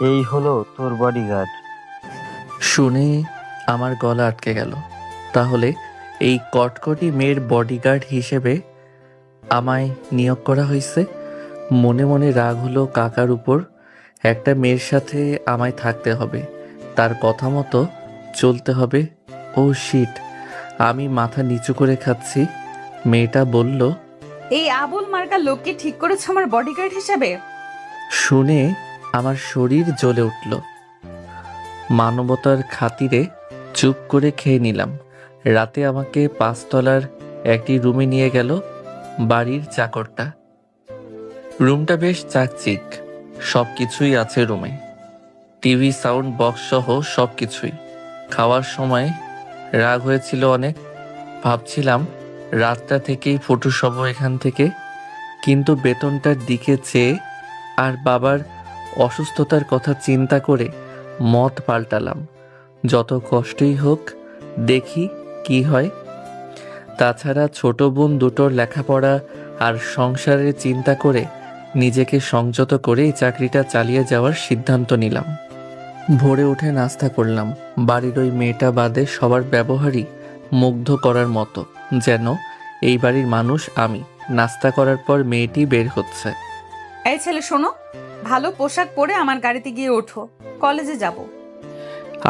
এই হলো তোর বডিগার্ড। শুনে আমার গলা আটকে গেল। তাহলে এই কটকটি মেয়ের বডিগার্ড হিসেবে আমায় নিয়োগ করা হয়েছে। মনে মনে রাগ হলো কাকার উপর। একটা মেয়ের সাথে আমায় থাকতে হবে, তার কথা মতো চলতে হবে। ও শিট, আমি মাথা নিচু করে খাচ্ছি। মেয়েটা বলল, এই আবুল মার্কা লোককে ঠিক করেছো আমার বডিগার্ড হিসেবে? শুনে আমার শরীর জ্বলে উঠল। মানবতার খাতিরে চুপ করে খেয়ে নিলাম। রাতে আমাকে 5 তলার একটি রুমে নিয়ে গেল বাড়ির চাকরটা। রুমটা বেশ চাকচিক, সব কিছুই আছে রুমে, টিভি, সাউন্ড বক্স সহ সব কিছুই। খাওয়ার সময় রাগ হয়েছিল অনেক। ভাবছিলাম রাতটা থেকেই ফটো সব এখান থেকে, কিন্তু বেতনটার দিকে চেয়ে আর বাবার অসুস্থতার কথা চিন্তা করে মত পাল্টালাম। যত কষ্টই হোক, দেখি কি হয়। তাছাড়া ছোট বোন দুটোর লেখাপড়া আর সংসারের চিন্তা করে নিজেকে সংযত করে এই চাকরিটা চালিয়ে যাওয়ার সিদ্ধান্ত নিলাম। ভোরে উঠে নাস্তা করলাম। বাড়ির ওই মেয়েটা বাদে সবার ব্যবহারই মুগ্ধ করার মতো, যেন এই বাড়ির মানুষ আমি। নাস্তা করার পর মেয়েটি বের হচ্ছে। এই ছেলে শোনো, ভালো পোশাক পরে আমার গাড়িতে গিয়ে ওঠো, কলেজে যাব।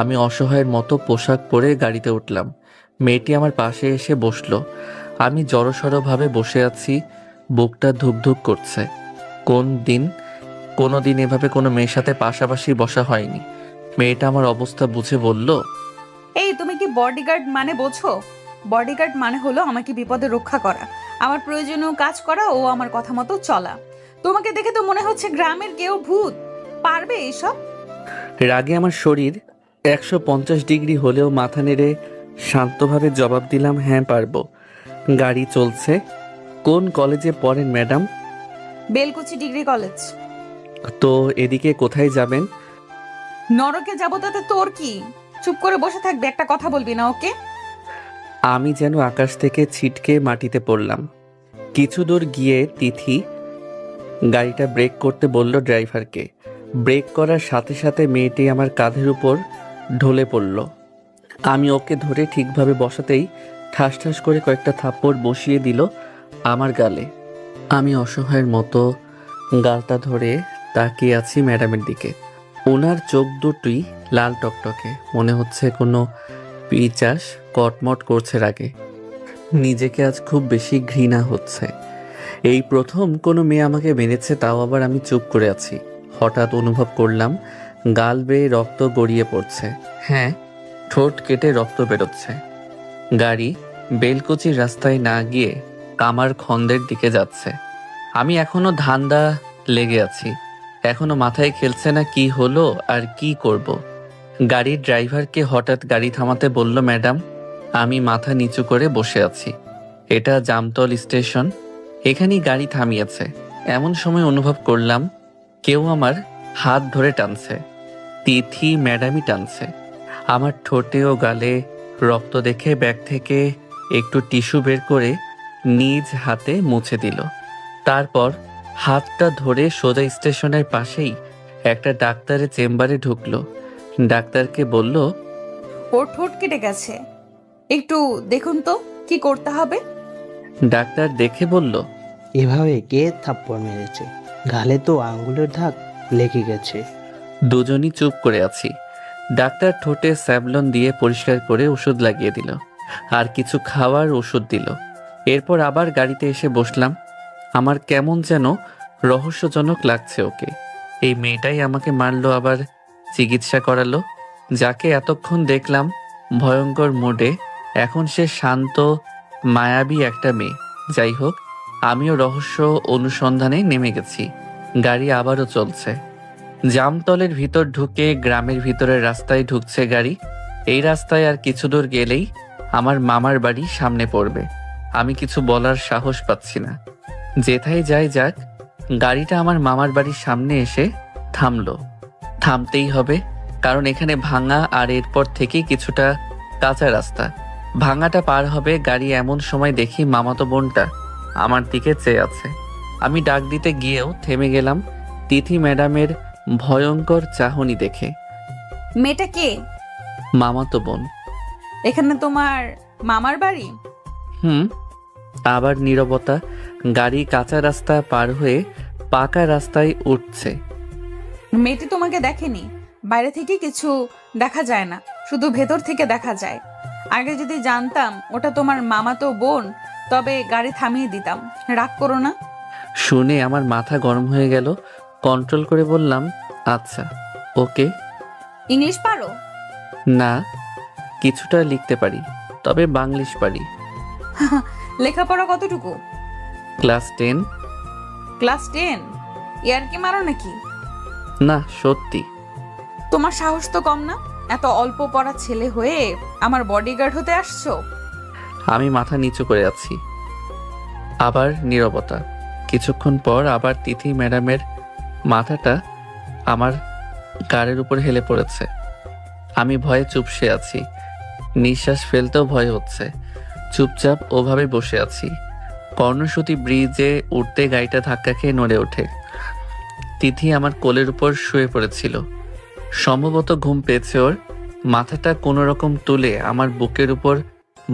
আমি অসহায়ের মতো পোশাক পরে গাড়িতে উঠলাম। মেয়েটি আমার পাশে এসে বসলো। আমি জড়সড়ভাবে বসে আছি, বুকটা ধুকধুক করছে। কোনো দিন এভাবে কোনো মেয়ের সাথে পাশাপাশি বসা হয়নি। মেয়েটা আমার অবস্থা বুঝে বলল, এই তুমি কি বডিগার্ড মানে বোঝো? বডিগার্ড মানে হলো আমাকে বিপদে রক্ষা করা, আমার প্রয়োজনীয় কাজ করা ও আমার কথা মতো চলা। তোমাকে দেখে তো মনে হচ্ছে গ্রামের কেউ ভূত। পারবে এইসব? রাগে আমার শরীর 150 ডিগ্রি হলেও মাথা নেড়ে শান্তভাবে জবাব দিলাম, হ্যাঁ পারবো। গাড়ি চলছে। কোন কলেজে পড়েন ম্যাডাম? Belkuchi degree college. তো এদিকে কোথায় যাবেন? নরকে যাবো তাতে তোর কি? চুপ করে বসে থাকবে, একটা কথা বলবি না, ওকে? আমি যেন আকাশ থেকে ছিটকে মাটিতে পড়লাম। কিছু দূর গিয়ে তিথি গাড়িটা ব্রেক করতে বলল ড্রাইভারকে। ব্রেক করার সাথে সাথে মেয়েটি আমার কাঁধের উপর ঢলে পড়ল। আমি ওকে ধরে ঠিকভাবে বসাতেই ঠাস ঠাস করে কয়েকটা থাপ্পড় বসিয়ে দিল আমার গালে। আমি অসহায়ের মতো গালটা ধরে তাকিয়ে আছি ম্যাডামের দিকে। ওনার চোখ দুটোই লাল টকটকে, মনে হচ্ছে কোনো পিচাস কটমট করছে রাগে। নিজেকে আজ খুব বেশি ঘৃণা হচ্ছে। এই প্রথম কোনো মেয়ে আমাকে মেরেছে, তাও আবার আমি চুপ করে আছি। হঠাৎ অনুভব করলাম গাল বেয়ে রক্ত গড়িয়ে পড়ছে। হ্যাঁ, ঠোঁট কেটে রক্ত বেরোচ্ছে। গাড়ি বেলকুচির রাস্তায় না গিয়ে কামার খন্দের দিকে যাচ্ছে। আমি এখনো ধান্দা লেগে আছি, এখনো মাথায় খেলছে না কি হলো আর কি করব। গাড়ির ড্রাইভারকে হঠাৎ গাড়ি থামাতে বলল ম্যাডাম। আমি মাথা নিচু করে বসে আছি। এটা জামতল স্টেশন, এখানেই গাড়ি থামিয়েছে। এমন সময় অনুভব করলাম কেউ আমার হাত ধরে টানছে। তিথি ম্যাডামই টানছে। আমার ঠোঁটে ও গালে রক্ত দেখে ব্যাগ থেকে একটু টিস্যু বের করে নিজ হাতে মুছে দিল। তারপর হাতটা ধরে সোজা স্টেশনের পাশেই একটা ডাক্তারের চেম্বারে ঢুকলো। ডাক্তারকে বলল, ওর ঠোঁট কেটে গেছে, একটু দেখুন তো কি করতে হবে। ডাক্তার দেখে বলল, এভাবে কে থাপ্পড় মেরেছে? গালে তো আঙ্গুলের দাগ লেগে গেছে। দুজনই চুপ করে আছি। ডাক্তার ঠোঁটে স্যাভলন দিয়ে পরিষ্কার করে ওষুধ লাগিয়ে দিল, আর কিছু খাওয়ার ওষুধ দিল। এরপর আবার গাড়িতে এসে বসলাম। আমার কেমন যেন রহস্যজনক লাগছে ওকে। এই মেয়েটাই আমাকে মারলো, আবার চিকিৎসা করালো। যাকে এতক্ষণ দেখলাম ভয়ঙ্কর মোডে, এখন সে শান্ত মায়াবী একটা মেয়ে। যাই হোক, আমিও রহস্য অনুসন্ধানে নেমে গেছি। গাড়ি আবারও চলছে। জামতলের ভিতর ঢুকে গ্রামের ভিতরের রাস্তায় ঢুকছে গাড়ি। এই রাস্তায় আর কিছু দূর গেলেই আমার মামার বাড়ি সামনে পড়বে। আমি কিছু বলার সাহস পাচ্ছি না। যেথায় যাই যাক, গাড়িটা আমার মামার বাড়ির সামনে এসে থামলো। থামতেই হবে, কারণ এখানে ভাঙা, আর এরপর থেকেই কিছুটা কাঁচা রাস্তা। ভাঙাটা পার হবে গাড়ি, এমন সময় দেখি মামাতো বোনটা আমার দিকে চেয়ে আছে। আমি ডাক দিতে গিয়েও থেমে গেলাম। তিথি ম্যাডামের ভয়ঙ্কর চাহনি দেখে। মেয়েটা কে? মামাতো বোন। এখানে তোমার মামার বাড়ি? হুম। আবার নীরবতা। গাড়ি কাঁচা রাস্তা পার হয়ে পাকা রাস্তায় উঠছে। মেয়েটি তোমাকে দেখেনি? বাইরে থেকে কিছু দেখা যায় না, শুধু ভেতর থেকে দেখা যায়। আগে যদি জানতাম ওটা তোমার মামাতো বোন, তবে গাড়ি থামিয়ে দিতাম। রাগ করো না। শুনে আমার মাথা গরম হয়ে গেল। কন্ট্রোল করে বললাম, আচ্ছা ওকে। ইংলিশ পারো? না, কিছুটা লিখতে পারি, তবে বাংলিশ পারি। লেখাপড়া কতটুকু? ক্লাস 10। ক্লাস 10? ইয়ার কি মারো নাকি? না, সত্যি। তোমার সাহস তো কম না, এত অল্প পড়া ছেলে হয়ে আমার বডিগার্ড হতে আসছো? আমি মাথা নিচু করে আছি। আবার নীরবতা। কিছুক্ষণ পর আবার তিথি ম্যাডামের মাথাটা আমার গাড়ির উপর হেলে পড়েছে। আমি ভয়ে চুপসে আছি, নিঃশ্বাস ফেলতেও ভয় হচ্ছে। চুপচাপ ওভাবে বসে আছি। কর্ণসূতি ব্রিজে উঠতে গাড়িটা ধাক্কা খেয়ে নড়ে ওঠে। তিথি আমার কোলের উপর শুয়ে পড়েছিল। সম্ভবত ঘুম পেয়েছে ওর। মাথাটা কোনো রকম তুলে আমার বুকের উপর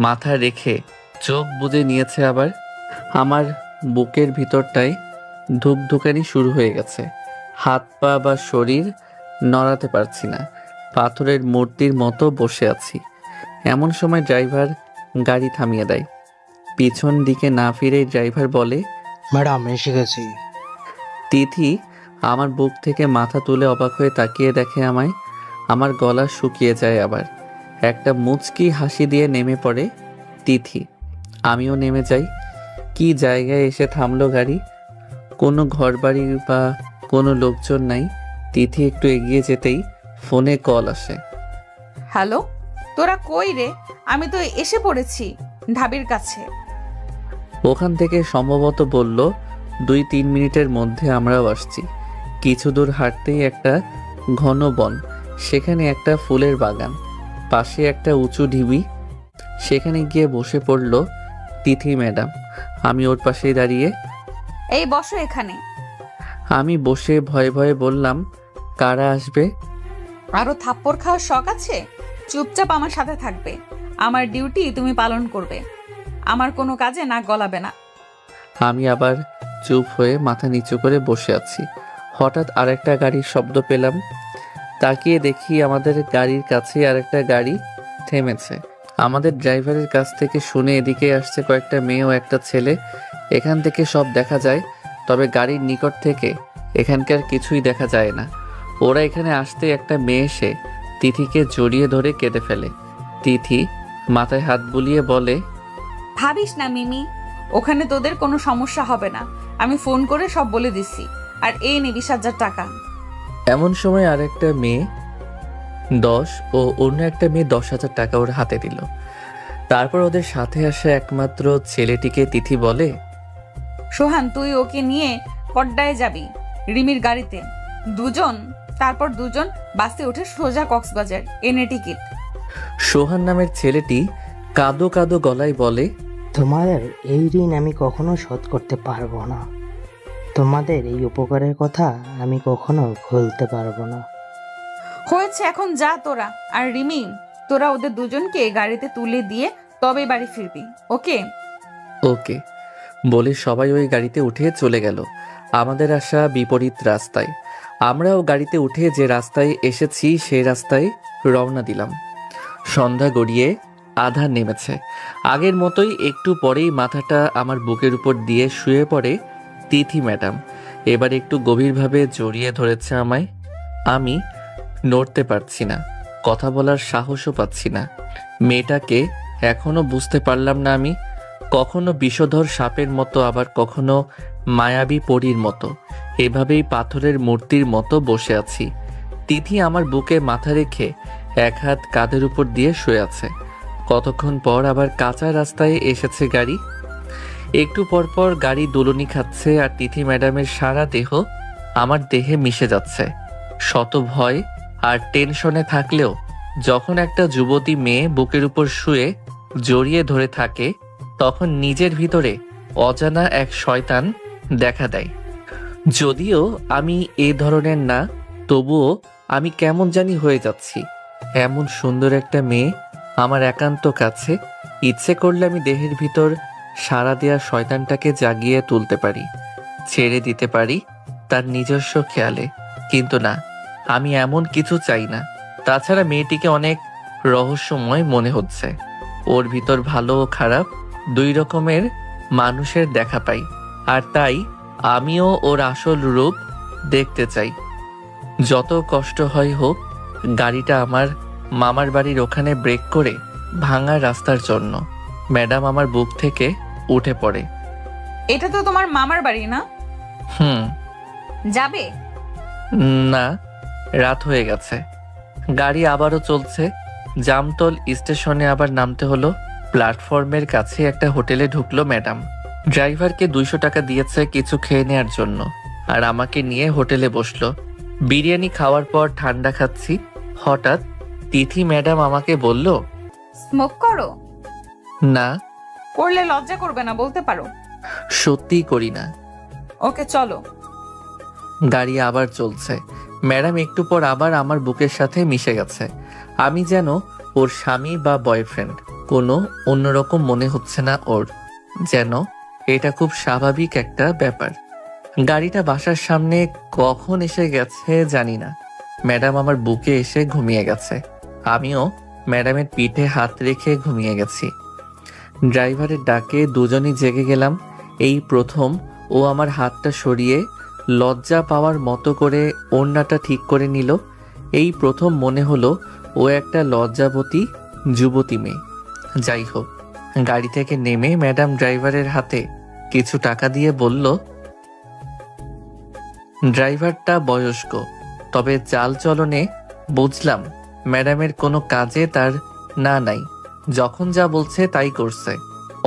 মাথা রেখে চোখ বুজে নিয়েছে। আবার আমার বুকের ভিতরটায় ধুকধুকানি শুরু হয়ে গেছে। হাত পা বা শরীর নড়াতে পারছি না, পাথরের মূর্তির মতো বসে আছি। এমন সময় ড্রাইভার গাড়ি থামিয়ে দেয়। পিছন দিকে না ফিরে ড্রাইভার বলে, ম্যাডাম এসে গেছি। তিথি আমার বুক থেকে মাথা তুলে অবাক হয়ে তাকিয়ে দেখে আমায়। আমার গলা শুকিয়ে যায়। আবার একটা মুচকি হাসি দিয়ে নেমে পড়ে তিথি। আমিও নেমে যাই। কি জায়গায় এসে থামলো গাড়ি। কোনো ঘরবাড়ি বা কোনো লোকজন নাই। তিথি একটু এগিয়ে যেতেই ফোনে কল আসে। হ্যালো, তোরা কই রে? আমি তো এসে পড়েছি ঢাবির কাছে। ওখান থেকে সম্ভবত বলল 2-3 মিনিটের মধ্যে আমরাও আসছি। কিছু দূর হাঁটতেই একটা ঘন বন, সেখানে একটা ফুলের বাগান, পাশে একটা উঁচু ঢিবি। সেখানে গিয়ে বসে পড়ল তিথি ম্যাডাম। আমি ওর পাশেই দাঁড়িয়ে। এই বসো এখানে। আমি বসে ভয়ে ভয়ে বললাম, কারা আসবে? আরো থাপ্পড় খাওয়ার শখ আছে? চুপচাপ আমার সাথে থাকবে। আমার ডিউটি তুমি পালন করবে। আমার কোনো কাজে নাক গলাবে না। আমি আবার চুপ হয়ে মাথা নিচু করে বসে আছি। হঠাৎ আরেকটা গাড়ির শব্দ পেলাম। তাকিয়ে দেখি আমাদের গাড়ির কাছে আরেকটা গাড়ি থেমেছে। আমাদের ড্রাইভারের কাছ থেকে শুনে এদিকে আসছে কয়েকটা মেয়ে ও একটা ছেলে। এখান থেকে সব দেখা যায়, তবে গাড়ির নিকট থেকে এখানকার কিছুই দেখা যায় না। ওরা এখানে আসতে একটা মেয়ে এসে তিথিকে জড়িয়ে ধরে কেঁদে ফেলে। তিথি মাথায় হাত বুলিয়ে বলে, ভাবিস না মিমি, ওখানে তোদের কোনো সমস্যা হবে না। আমি ফোন করে সব বলে দিছি। আর এই নে 20,000 টাকা। এমন সময় আরেকটা মেয়ে 10 ও অন্য একটা মেয়ে 10,000 টাকা ওর হাতে দিল। তারপর ওদের সাথে আসা একমাত্র ছেলেটিকে তিথি বলে, সোহান, তুই ওকে নিয়ে কড্ডায় যাবি রিমির গাড়িতে। তারপর দুজন বাসে উঠে সোজা কক্সবাজার। এনে টিকিট। সোহান নামের ছেলেটি কাঁদো কাঁদো গলায় বলে, তোমাদের এই ঋণ আমি কখনো শোধ করতে পারবো না। তোমাদের এই উপকারের কথা আমি কখনো ভুলতে পারবো না। হয়েছে, এখন যা তোরা। আর রিমি, তোরা ওদের দুজনকে গাড়িতে তুলে দিয়ে তবে বাড়ি ফিরবি, ওকে? ওকে বলে সবাই ওই গাড়িতে উঠে চলে গেল। আমাদের আসা বিপরীত রাস্তায়। আমরাও গাড়িতে উঠে যে রাস্তায় এসেছি সেই রাস্তায় রওনা দিলাম। সন্ধ্যা গড়িয়ে আধার নেমেছে। আগের মতোই একটু পরেই মাথাটা আমার বুকের উপর দিয়ে শুয়ে পড়ে তিথি ম্যাডাম। এবার একটু গভীরভাবে জড়িয়ে ধরেছে আমায়। আমি নড়তে পারছি না, কথা বলার সাহসও পাচ্ছি না। মেয়েটাকে এখনো বুঝতে পারলাম না আমি। কখনো বিষধর সাপের মতো, আবার কখনো মায়াবী পরীর মতো। এভাবেই পাথরের মূর্তির মতো বসে আছি। তিথি আমার বুকে মাথা রেখে এক হাত কাঁধের উপর দিয়ে শুয়ে আছে। কতক্ষণ পর আবার কাঁচা রাস্তায় এসেছে গাড়ি। একটু পর পর গাড়ি দুলুনি খাচ্ছে আর তিথি ম্যাডামের সারা দেহ আমার দেহে মিশে যাচ্ছে। শত ভয় আর টেনশনে থাকলেও যখন একটা যুবতী মেয়ে বুকের উপর শুয়ে জড়িয়ে ধরে থাকে, তখন নিজের ভিতরে অজানা এক শয়তান দেখা দেয়। যদিও আমি এ ধরনের না, তবুও আমি কেমন জানি হয়ে যাচ্ছি। এমন সুন্দর একটা মেয়ে আমার একান্ত কাছে, ইচ্ছে করলে আমি দেহের ভিতর সাড়া দেওয়া শয়তানটাকে জাগিয়ে তুলতে পারি, ছেড়ে দিতে পারি তার নিজস্ব খেয়ালে। কিন্তু না, আমি এমন কিছু চাই না। তাছাড়া মেয়েটিকে অনেক রহস্যময় মনে হচ্ছে। ওর ভিতর ভালো ও খারাপ দুই রকমের মানুষের দেখা পাই, আর তাই আমিও ওর আসল রূপ দেখতে চাই। যত কষ্ট হয় হোক, গাড়িটা আমার মামার বাড়ির ওখানে ব্রেক করে ভাঙা রাস্তার জন্য ম্যাডাম আমার বুক থেকে উঠে পড়ে। এটা তো তোমার মামার বাড়ি না? হুম। যাবে? না, রাত হয়ে গেছে। গাড়ি আবারও চলছে। জামতল স্টেশনে আবার নামতে হলো। প্ল্যাটফর্মের কাছে একটা হোটেলে ঢুকলো ম্যাডাম। ড্রাইভারকে 200 টাকা দিয়েছে কিছু খেয়ে নেওয়ার জন্য, আর আমাকে নিয়ে হোটেলে বসলো। বিরিয়ানি খাওয়ার পর ঠান্ডা খাচ্ছি। হঠাৎ তিথি ম্যাডাম আমাকে বলল, স্মোক করো? না। করলে লজ্জা করবে না, বলতে পারো। সত্যিই করি না। ওকে চলো। গাড়ি আবার চলছে। ম্যাডাম একটু পর আবার আমার বুকের সাথে মিশে গেছে। আমি যেন ওর স্বামী বা বয়ফ্রেন্ড। কোনো অন্যরকম মনে হচ্ছে না ওর, যেন এটা খুব স্বাভাবিক একটা ব্যাপার। গাড়িটা বাসার সামনে কখন এসে গেছে জানি না। ম্যাডাম আমার বুকে এসে ঘুমিয়ে গেছে। আমিও ম্যাডামের পিঠে হাত রেখে ঘুমিয়ে গেছি। ড্রাইভারের ডাকে দুজনই জেগে গেলাম। এই প্রথম ও আমার হাতটা সরিয়ে লজ্জা পাওয়ার মতো করে ওড়নাটা ঠিক করে নিল। এই প্রথম মনে হলো ও একটা লজ্জাবতী যুবতী মেয়ে। যাই হোক, গাড়ি থেকে নেমে ম্যাডাম ড্রাইভারের হাতে কিছু টাকা দিয়ে বলল, ড্রাইভারটা বয়স্ক, তবে চাল চলনে বুঝলাম ম্যাডামের কোনো কাজে তার না নাই। যখন যা বলছে তাই করছে।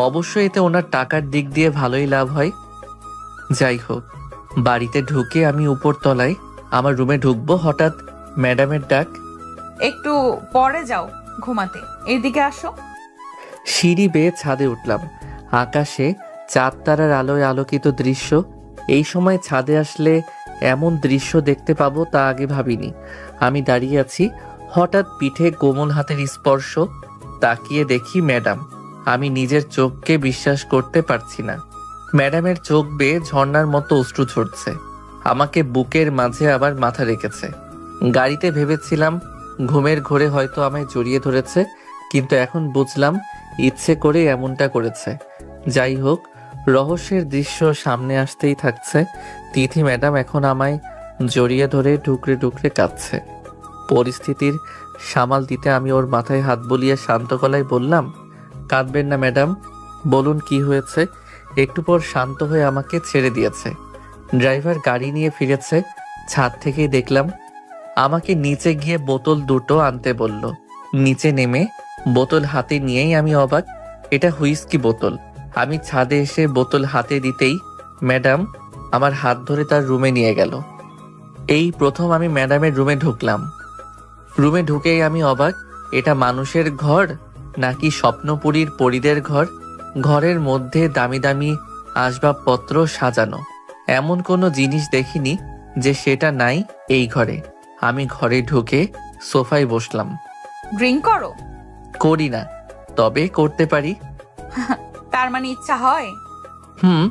অবশ্যই এতে ওনার টাকার দিক দিয়ে ভালোই লাভ হয়। যাই হোক, বাড়িতে ঢুকে আমি উপর তলায় আমার রুমে ঢুকবো, হঠাৎ ম্যাডামের ডাক, একটু পরে যাও ঘুমাতে, এদিকে আসো। সিঁড়ি বেয়ে ছাদে উঠলাম। আকাশে চাঁদ তারার আলোয় আলোকিত দৃশ্য। এই সময় ছাদে আসলে এমন দৃশ্য দেখতে পাবো তা আগে ভাবিনি। আমি দাঁড়িয়ে আছি, হঠাৎ পিঠে কোমল হাতের স্পর্শ। তাকিয়ে দেখি ম্যাডাম। আমি নিজের চোখকে বিশ্বাস করতে পারছি না। ম্যাডামের চোখ বেয়ে ঝর্ণার মতো অশ্রু ঝরছে। আমাকে বুকের মাঝে আবার মাথা রেখেছে। গাড়িতে ভেবেছিলাম ঘুমের ঘোরে হয়তো আমায় জড়িয়ে ধরেছে, কিন্তু এখন বুঝলাম ইচ্ছে করে এমনটা করেছে। যাই হোক, রহস্যের দৃশ্য সামনে আসতেই থাকছে। তিথি ম্যাডাম এখন আমায় জড়িয়ে ধরে ঢুকরে ঢুকরে কাঁদছে। পরিস্থিতির সামাল দিতে আমি ওর মাথায় হাত বুলিয়ে শান্ত গলায় বললাম, কাঁদবেন না ম্যাডাম, বলুন কি হয়েছে। একটু পর শান্ত হয়ে আমাকে ছেড়ে দিয়েছে। ড্রাইভার গাড়ি নিয়ে ফিরেছে। ছাদ থেকেই দেখলাম। আমাকে নিচে গিয়ে বোতল দুটো আনতে বলল। নিচে নেমে বোতল হাতে নিয়েই আমি অবাক, এটা হুইস্কি বোতল। আমি ছাদে এসে বোতল হাতে দিতেই ম্যাডাম আমার হাত ধরে তার রুমে নিয়ে গেল। এই প্রথম আমি ম্যাডামের রুমে ঢুকলাম। রুমে ঢুকেই আমি অবাক, এটা মানুষের ঘর নাকি স্বপ্নপুরীর পরীদের ঘর। ঘরের মধ্যে দামি দামি আসবাবপত্র সাজানো। এমন কোনো জিনিস দেখিনি যে সেটা নাই এই ঘরে। আমি ঘরে ঢুকে সোফায় বসলাম। ড্রিঙ্ক করো? করি না, তবে করতে পারি। তার মানে ইচ্ছা হয়? হুম,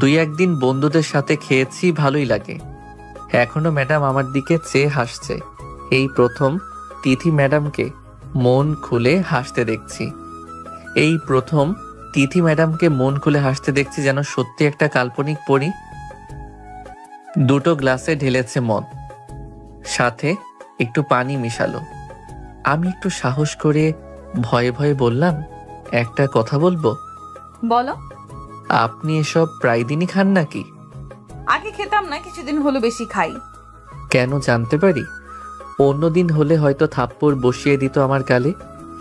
2-1 দিন বন্ধুদের সাথে খেয়েছি, ভালোই লাগে। এখনো ম্যাডাম আমার দিকে চেয়ে হাসছে। এই প্রথম তিথি ম্যাডামকে মন খুলে হাসতে দেখছি। এই প্রথম তিথি ম্যাডামকে মন খুলে হাসতে দেখছি, যেন সত্যি একটা কাল্পনিক পরী। 2টো গ্লাসে ঢেলেছে মদ, সাথে একটু পানি মিশালো। আমি একটু সাহস করে ভয়ে ভয়ে বললাম, একটা কথা বলবো? বলো। আপনি এসব প্রায় দিনই খান নাকি? আগে খেতাম না, কিছুদিন হলো বেশি খাই। কেন জানতে পারি? অন্যদিন হলে হয়তো থাপ্পড় বসিয়ে দিত আমার গালে,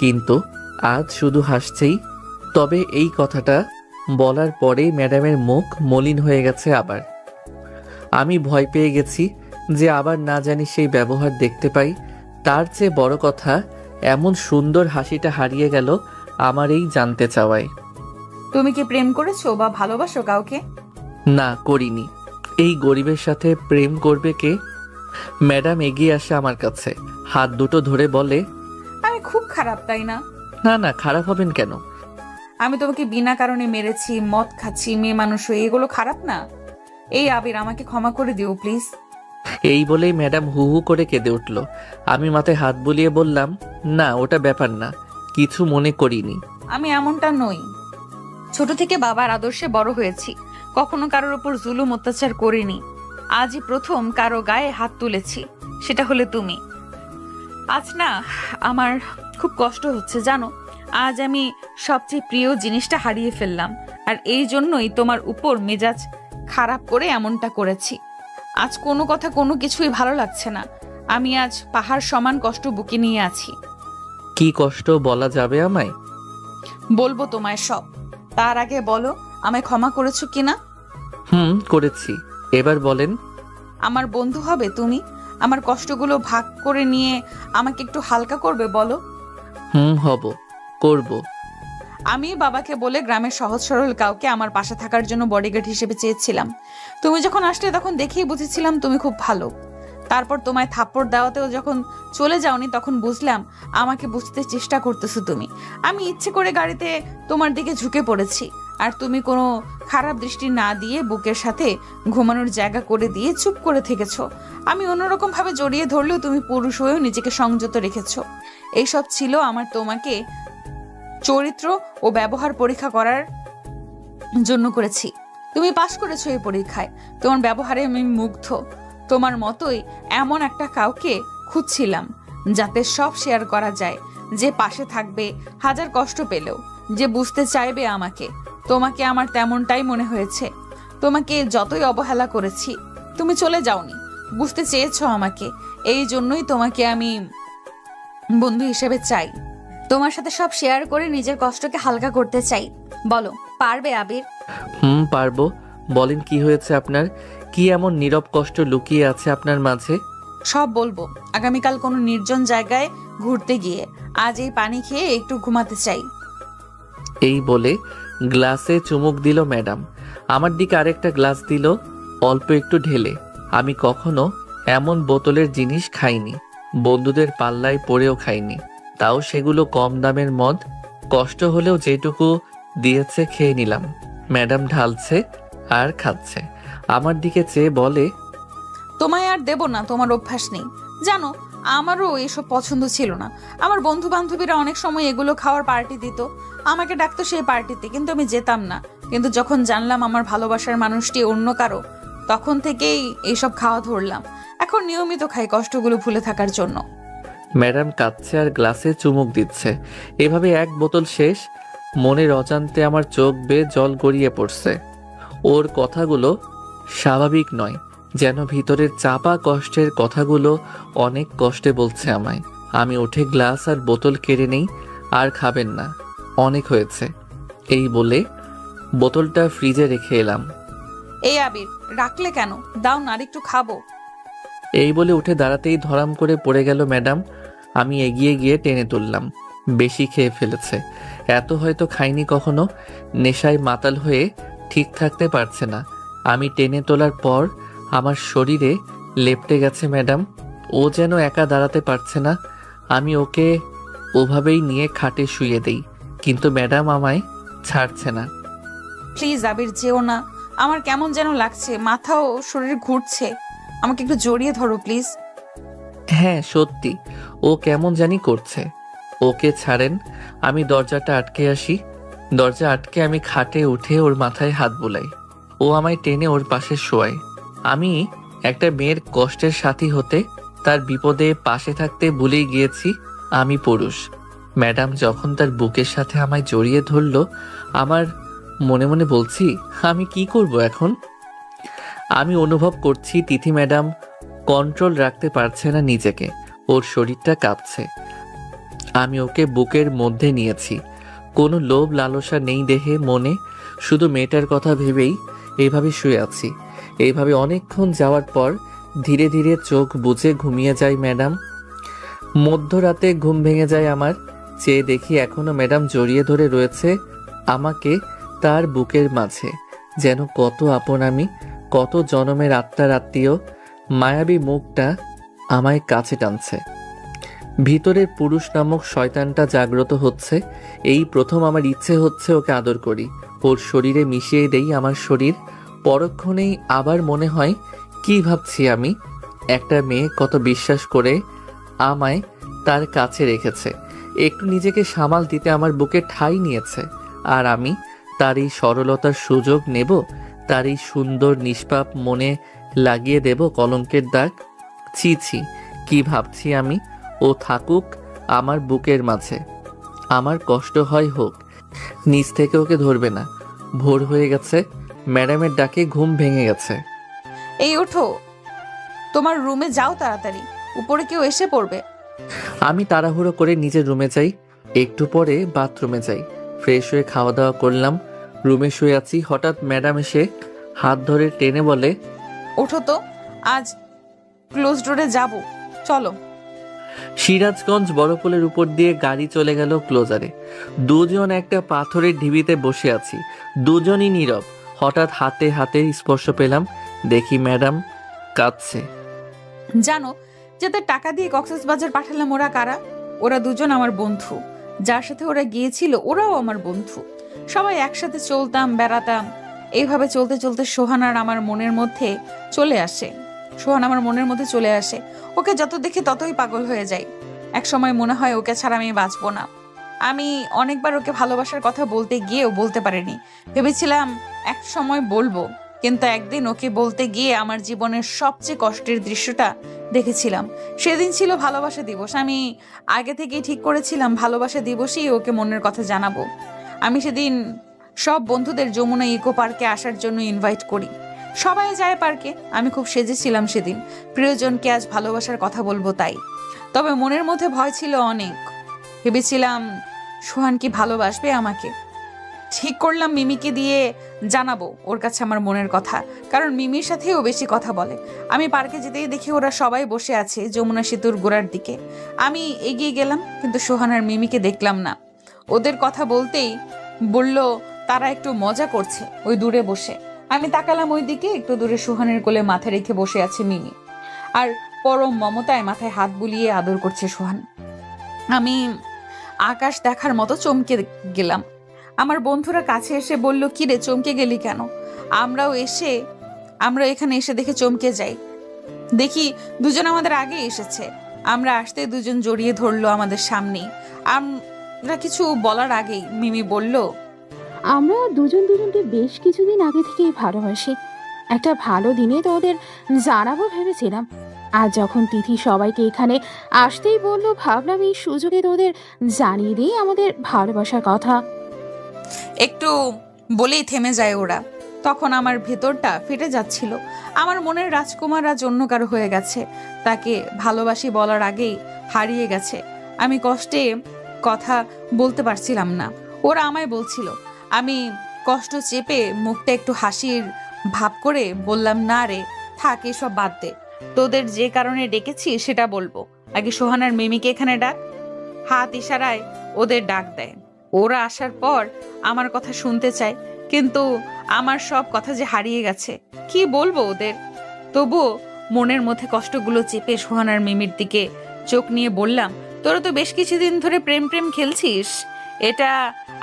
কিন্তু আজ শুধু হাসছেই। তবে এই কথাটা বলার পরেই ম্যাডামের মুখ মলিন হয়ে গেছে আবার। আমি ভয় পেয়ে গেছি যে আবার না জানি সেই ব্যবহার দেখতে পাই। তার চেয়ে বড় কথা, এমন সুন্দর হাসিটা হারিয়ে গেল আমার এই জানতে চাওয়ায়। তুমি কি প্রেম করেছো বা ভালোবাসো কাউকে? না, করিনি। এই গরিবের সাথে প্রেম করবে কে? ম্যাডাম এগিয়ে আসে আমার কাছে, হাত দুটো ধরে বলে, আমি খুব খারাপ তাই না? না না, খারাপ হবেন কেন? আমি তোমাকে বিনা কারণে মেরেছি, মদ খাচ্ছি, মেয়ে মানুষ হয়ে, এগুলো খারাপ না? এই আবির, আমাকে ক্ষমা করে দিও প্লিজ। এই বলেই ম্যাডাম হু হু করে কেঁদে উঠল। আমি মাথায় হাত বুলিয়ে বললাম, না ওটা ব্যাপার না, কিছু মনে করিনি। আমি এমনটা নই। ছোট থেকে বাবার আদর্শে বড় হয়েছি, কখনো কারোর উপর জুলুম অত্যাচার করিনি। আজই প্রথম কারো গায়ে হাত তুলেছি, সেটা হলে তুমি। আজ না আমার খুব কষ্ট হচ্ছে জানো। আজ আমি সবচেয়ে প্রিয় জিনিসটা হারিয়ে ফেললাম, আর এই জন্যই তোমার উপর মেজাজ খারাপ করে এমনটা করেছি। আজ কোনো কথা কোনো কিছুই ভালো লাগছে না। আমি আজ পাহাড় সমান কষ্ট বুকে নিয়ে আছি। কি কষ্ট বলা যাবে আমায়? বলবো তোমায় সব। তার আগে বলো, আমায় ক্ষমা করেছো কিনা? করেছি। এবার বলেন। আমার বন্ধু হবে তুমি? আমার কষ্টগুলো ভাগ করে নিয়ে আমাকে একটু হালকা করবে বলো? হব, করব। আমি বাবাকে বলে গ্রামের সহজ সরল কাউকে আমার পাশে থাকার জন্য বডিগার্ড হিসেবে চেয়েছিলাম। তুমি যখন আসলে তখন দেখেই বুঝেছিলাম তুমি খুব ভালো। তারপর তোমায় থাপ্পড় দেওয়াতেও যখন চলে যাওনি তখন বুঝলাম আমাকে বুঝতে চেষ্টা করতেছো তুমি। আমি ইচ্ছে করে গাড়িতে তোমার দিকে ঝুঁকে পড়েছি, আর তুমি কোনো খারাপ দৃষ্টি না দিয়ে বুকের সাথে ঘুমানোর জায়গা করে দিয়ে চুপ করে থেকেছো। আমি অন্যরকম ভাবে জড়িয়ে ধরলেও তুমি পুরুষ হয়েও নিজেকে সংযত রেখেছো। এইসব ছিল আমার তোমাকে চরিত্র ও ব্যবহার পরীক্ষা করার জন্য করেছি। তুমি পাশ করেছো এই পরীক্ষায়। তোমার ব্যবহারে আমি মুগ্ধ। তোমার মতোই এমন একটা কাউকে খুঁজছিলাম যাতে সব শেয়ার করা যায়, যে পাশে থাকবে হাজার কষ্ট পেলেও, যে বুঝতে চাইবে আমাকে। তোমাকে আমার তেমনটাই মনে হয়েছে। তোমাকে যতই অবহেলা করেছি তুমি চলে যাওনি, বুঝতে চেয়েছো আমাকে। এই জন্যই তোমাকে আমি বন্ধু হিসেবে চাই। তোমার সাথে সব শেয়ার করে নিজের কষ্টকে হালকা করতে চাই। বলো, পারবে আবির? পারবো। বলেন কি হয়েছে আপনার? কি এমন নীরব কষ্ট লুকিয়ে আছে আপনার মাঝে? সব বলবো আগামীকাল কোনো নির্জন জায়গায় ঘুরতে গিয়ে। আজ এই পানি খেয়ে একটু ঘুমাতে চাই। এই বলে গ্লাসে চুমুক দিল ম্যাডাম। আমার দিকে আরেকটা গ্লাস দিল, অল্প একটু ঢেলে। আমি কখনো এমন বোতলের জিনিস খাইনি, বন্ধুদের পাল্লায় পড়েও খাইনি, তাও সেগুলো কম দামের মদ। কষ্ট হলেও যেটুকু দিয়েছে খেয়ে নিলাম। ম্যাডাম ঢালছে আর খাচ্ছে, আমার দিকে চেয়ে বলে, তোমায় আর দেব না, তোমার অভ্যাস নেই। জানো, আমারও এসব পছন্দ ছিল না। আমার বন্ধু বান্ধবীরা অনেক সময় এগুলো খাওয়ার পার্টি দিত, আমাকে ডাকতো সেই পার্টিতে, কিন্তু আমি যেতাম না। কিন্তু যখন জানলাম আমার ভালোবাসার মানুষটি অন্য কারো, তখন থেকেই এইসব খাওয়া ধরলাম। এখন নিয়মিত খাই কষ্টগুলো ভুলে থাকার জন্য। ম্যাডাম কাঁদছে আর গ্লাসে চুমুক দিচ্ছে। এভাবে এক বোতল শেষ। মনের অজান্তে আমার চোখ বেয়ে জল গড়িয়ে পড়ছে। ওর কথাগুলো স্বাভাবিক নয়, যেন ভিতরের চাপা কষ্টের কথাগুলো অনেক কষ্টে বলছে আমায়। আমি উঠে গ্লাস আর বোতল কেড়ে নেই। আর খাবেন না, অনেক হয়েছে। এই বলে বোতলটা ফ্রিজে রেখে এলাম। এই আবির, রাখলে কেন? দাও না, আর একটু খাবো। এই বলে উঠে দাঁড়াতেই ধরাম করে পড়ে গেল ম্যাডাম। আমি এগিয়ে গিয়ে টেনে তুললাম। বেশি খেয়ে ফেলেছে, এত হয়তো খাইনি কখনো। নেশায় মাতাল হয়ে ঠিক থাকতে পারছে না। আমি টেনে তোলার পর আমার শরীরে লেপ্টে গেছে ম্যাডাম। ও যেন একা দাঁড়াতে পারছে না। আমি ওকে ওভাবেই নিয়ে খাটে শুয়ে দেই, কিন্তু ম্যাডাম আমায় ছাড়ছে না। প্লিজ আবির, যেও না। আমার কেমন যেন লাগছে, মাথা ও শরীর ঘুরছে। আমাকে একটু জড়িয়ে ধরো প্লিজ। হ্যাঁ সত্যি, ও কেমন জানি করছে। ওকে ছাড়েন, আমি দরজাটা আটকে আসি। দরজা আটকে আমি খাটে উঠে ওর মাথায় হাত বুলাই। ও আমায় টেনে ওর পাশে শোয়ায়। আমি একটা মেয়ের কষ্টের সাথী হতে, তার বিপদে পাশে থাকতে ভুলেই গিয়েছি আমি পুরুষ। ম্যাডাম যখন তার বুকের সাথে আমায় জড়িয়ে ধরল, আমার মনে মনে বলছি, আমি কি করব এখন? আমি অনুভব করছি তিথি ম্যাডাম কন্ট্রোল রাখতে পারছে না নিজেকে, ওর শরীরটা কাঁপছে। আমি ওকে বুকের মধ্যে নিয়েছি। কোনো লোভ লালসা নেই দেহে মনে, শুধু মেয়েটার কথা ভেবেই এইভাবে শুয়ে আছি। এইভাবে অনেকক্ষণ যাওয়ার পর ধীরে ধীরে চোখ বুজে ঘুমিয়ে যায় ম্যাডাম। মধ্যরাতে ঘুম ভেঙে যায় আমার। চেয়ে দেখি এখনো ম্যাডাম জড়িয়ে ধরে রয়েছে আমাকে তার বুকের মাঝে। যেন কত আপন আমি, কত জনমের আত্মার আত্মীয়। মায়াবী মুখটা আমায় কাছে টানছে। ভিতরের পুরুষ নামক শয়তানটা জাগ্রত হচ্ছে। এই প্রথম আমার ইচ্ছে হচ্ছে ওকে আদর করি, ওর শরীরে মিশিয়ে দেই আমার শরীর। পরক্ষণেই আবার মনে হয়, কি ভাবছি আমি? একটা মেয়ে কত বিশ্বাস করে আমায় তার কাছে রেখেছে, একটু নিজেকে সামাল দিতে আমার বুকে ঠাঁই নিয়েছে, আর আমি তার এই সরলতার সুযোগ নেব? তার এই সুন্দর নিষ্পাপ মনে লাগিয়ে দেব কলঙ্কের দাগ? ছি ছি, কি ভাবছি আমি? ও থাকুক আমার বুকের মাঝে, আমার কষ্ট হয় হোক, নিচ থেকে ওকে ধরবে না। ভোর হয়ে গেছে, ম্যাডামের ডাকে ঘুম ভেঙে গেছে। এই ওঠো, তোমার রুমে যাও তাড়াতাড়ি, উপরে কেউ এসে পড়বে। আমি তাড়াহুড়ো করে নিজের রুমে যাই, একটু পরে বাথরুমে যাই, ফ্রেশ হয়ে খাওয়া দাওয়া করলাম, রুমে শুয়ে আছি। হঠাৎ ম্যাডাম এসে হাত ধরে টেনে বলে, ওঠো তো, আজ ক্লোজ ডোরে যাব, চলো। সিরাজগঞ্জ বড়পোলের উপর দিয়ে গাড়ি চলে গেল ক্লোজারে। দুজন একটা পাথরের ঢিবিতে বসে আছি, দুজনই নীরব। হঠাৎ হাতে হাতে স্পর্শ পেলাম, দেখি ম্যাডাম কাঁদছে। জানো, যাদের টাকা দিয়ে কক্সবাজার পাঠালাম ওরা কারা? ওরা দুজন আমার বন্ধু। যার সাথে ওরা গিয়েছিল ওরাও আমার বন্ধু। সবাই একসাথে চলতাম, বেড়াতাম। এইভাবে চলতে চলতে সোহান আমার মনের মধ্যে চলে আসে। ওকে যত দেখি ততই পাগল হয়ে যাই। এক সময় মনে হয় ওকে ছাড়া আমি বাঁচবো না। আমি অনেকবার ওকে ভালোবাসার কথা বলতে গিয়েও বলতে পারিনি। ভেবেছিলাম এক সময় বলবো, কিন্তু একদিন ওকে বলতে গিয়ে আমার জীবনের সবচেয়ে কষ্টের দৃশ্যটা দেখেছিলাম। সেদিন ছিল ভালোবাসা দিবস। আমি আগে থেকেই ঠিক করেছিলাম ভালোবাসা দিবসেই ওকে মনের কথা জানাবো। আমি সেদিন সব বন্ধুদের যমুনা ইকো পার্কে আসার জন্য ইনভাইট করি। সবাই যায় পার্কে, আমি খুব সেজেছিলাম সেদিন, প্রিয়জনকে আজ ভালোবাসার কথা বলবো তাই। তবে মনের মধ্যে ভয় ছিল অনেক। ভেবেছিলাম সোহান কি ভালোবাসবে আমাকে। ঠিক করলাম মিমিকে দিয়ে জানাবো ওর কাছে আমার মনের কথা, কারণ মিমির সাথেও বেশি কথা বলে। আমি পার্কে যেতেই দেখি ওরা সবাই বসে আছে যমুনা সেতুর গোড়ার দিকে। আমি এগিয়ে গেলাম, কিন্তু সোহান আর মিমিকে দেখলাম না। ওদের কথা বলতেই বলল তারা একটু মজা করছে ওই দূরে বসে। আমি তাকালাম ওই দিকে, একটু দূরে সোহানের কোলে মাথা রেখে বসে আছে মিমি, আর পরম মমতায় মাথায় হাত বুলিয়ে আদর করছে সোহান। আমি আকাশ দেখার মতো চমকে গেলাম। আমার বন্ধুরা কাছে এসে বলল, কি রে চমকে গেলি কেন? আমরা এখানে এসে দেখে চমকে যাই। দেখি দুজন আমাদের আগে এসেছে। আমরা আসতে দুজন জড়িয়ে ধরলো আমাদের সামনেই। আমরা কিছু বলার আগেই মিমি বলল, আমরা দুজন দুজনকে বেশ কিছুদিন আগে থেকেই ভালোবাসি। একটা ভালো দিনে তো ওদের জানাবো ভেবেছিলাম। আর যখন তিথি সবাইকে এখানে আসতেই বললো, ভাবলাম এই সুযোগে তোদের জানিয়ে দিই আমাদের ভালোবাসার কথা। একটু বলেই থেমে যায় ওরা। তখন আমার ভেতরটা ফেটে যাচ্ছিল। আমার মনের রাজকুমার আজ অন্য কারো হয়ে গেছে, তাকে ভালোবাসি বলার আগেই হারিয়ে গেছে। আমি কষ্টে কথা বলতে পারছিলাম না, ওরা আমায় বলছিল। আমি কষ্ট চেপে মুখটা একটু হাসির ভাব করে বললাম, না রে থাক, এসব বাদ দে। তোদের যে কারণে ডেকেছি সেটা বলবো। আগে সোহান আর মিমিকে এখানে ডাক। হাত ইশারায় ওদের ডাক দেয়। ওরা আসার পর আমার কথা শুনতে চায়, কিন্তু আমার সব কথা যে হারিয়ে গেছে, কি বলবো ওদের? তবুও মনের মধ্যে কষ্টগুলো চেপে সোহান আর মিমির দিকে চোখ নিয়ে বললাম, তোরা তো বেশ কিছুদিন ধরে প্রেম খেলছিস। এটা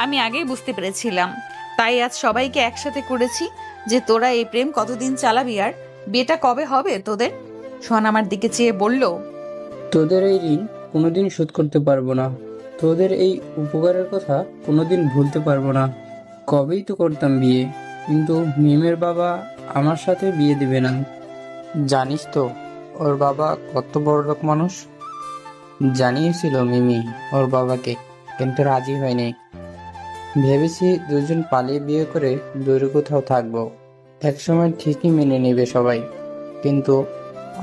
আমি আগেই বুঝতে পেরেছিলাম, তাই আজ সবাইকে একসাথে করেছি যে তোরা এই প্রেম কতদিন চালাবি, আর বিয়েটা কবে হবে তোদের? সোহান আমার দিকে চেয়ে বলল, তোদের এই ঋণ কোনোদিন শোধ করতে পারবো না, তোদের এই উপকারের কথা কোনোদিন ভুলতে পারবো না। কবেই তো করতাম বিয়ে, কিন্তু মিমের বাবা আমার সাথে বিয়ে দেবে না। জানিস তো ওর বাবা কত বড় লোক মানুষ। জানিয়েছিল মিমি ওর বাবাকে, কিন্তু রাজি হয়নি। ভেবেছি দুজন পালিয়ে বিয়ে করে দূরে কোথাও থাকবো, একসময় ঠিকই মেনে নেবে সবাই। কিন্তু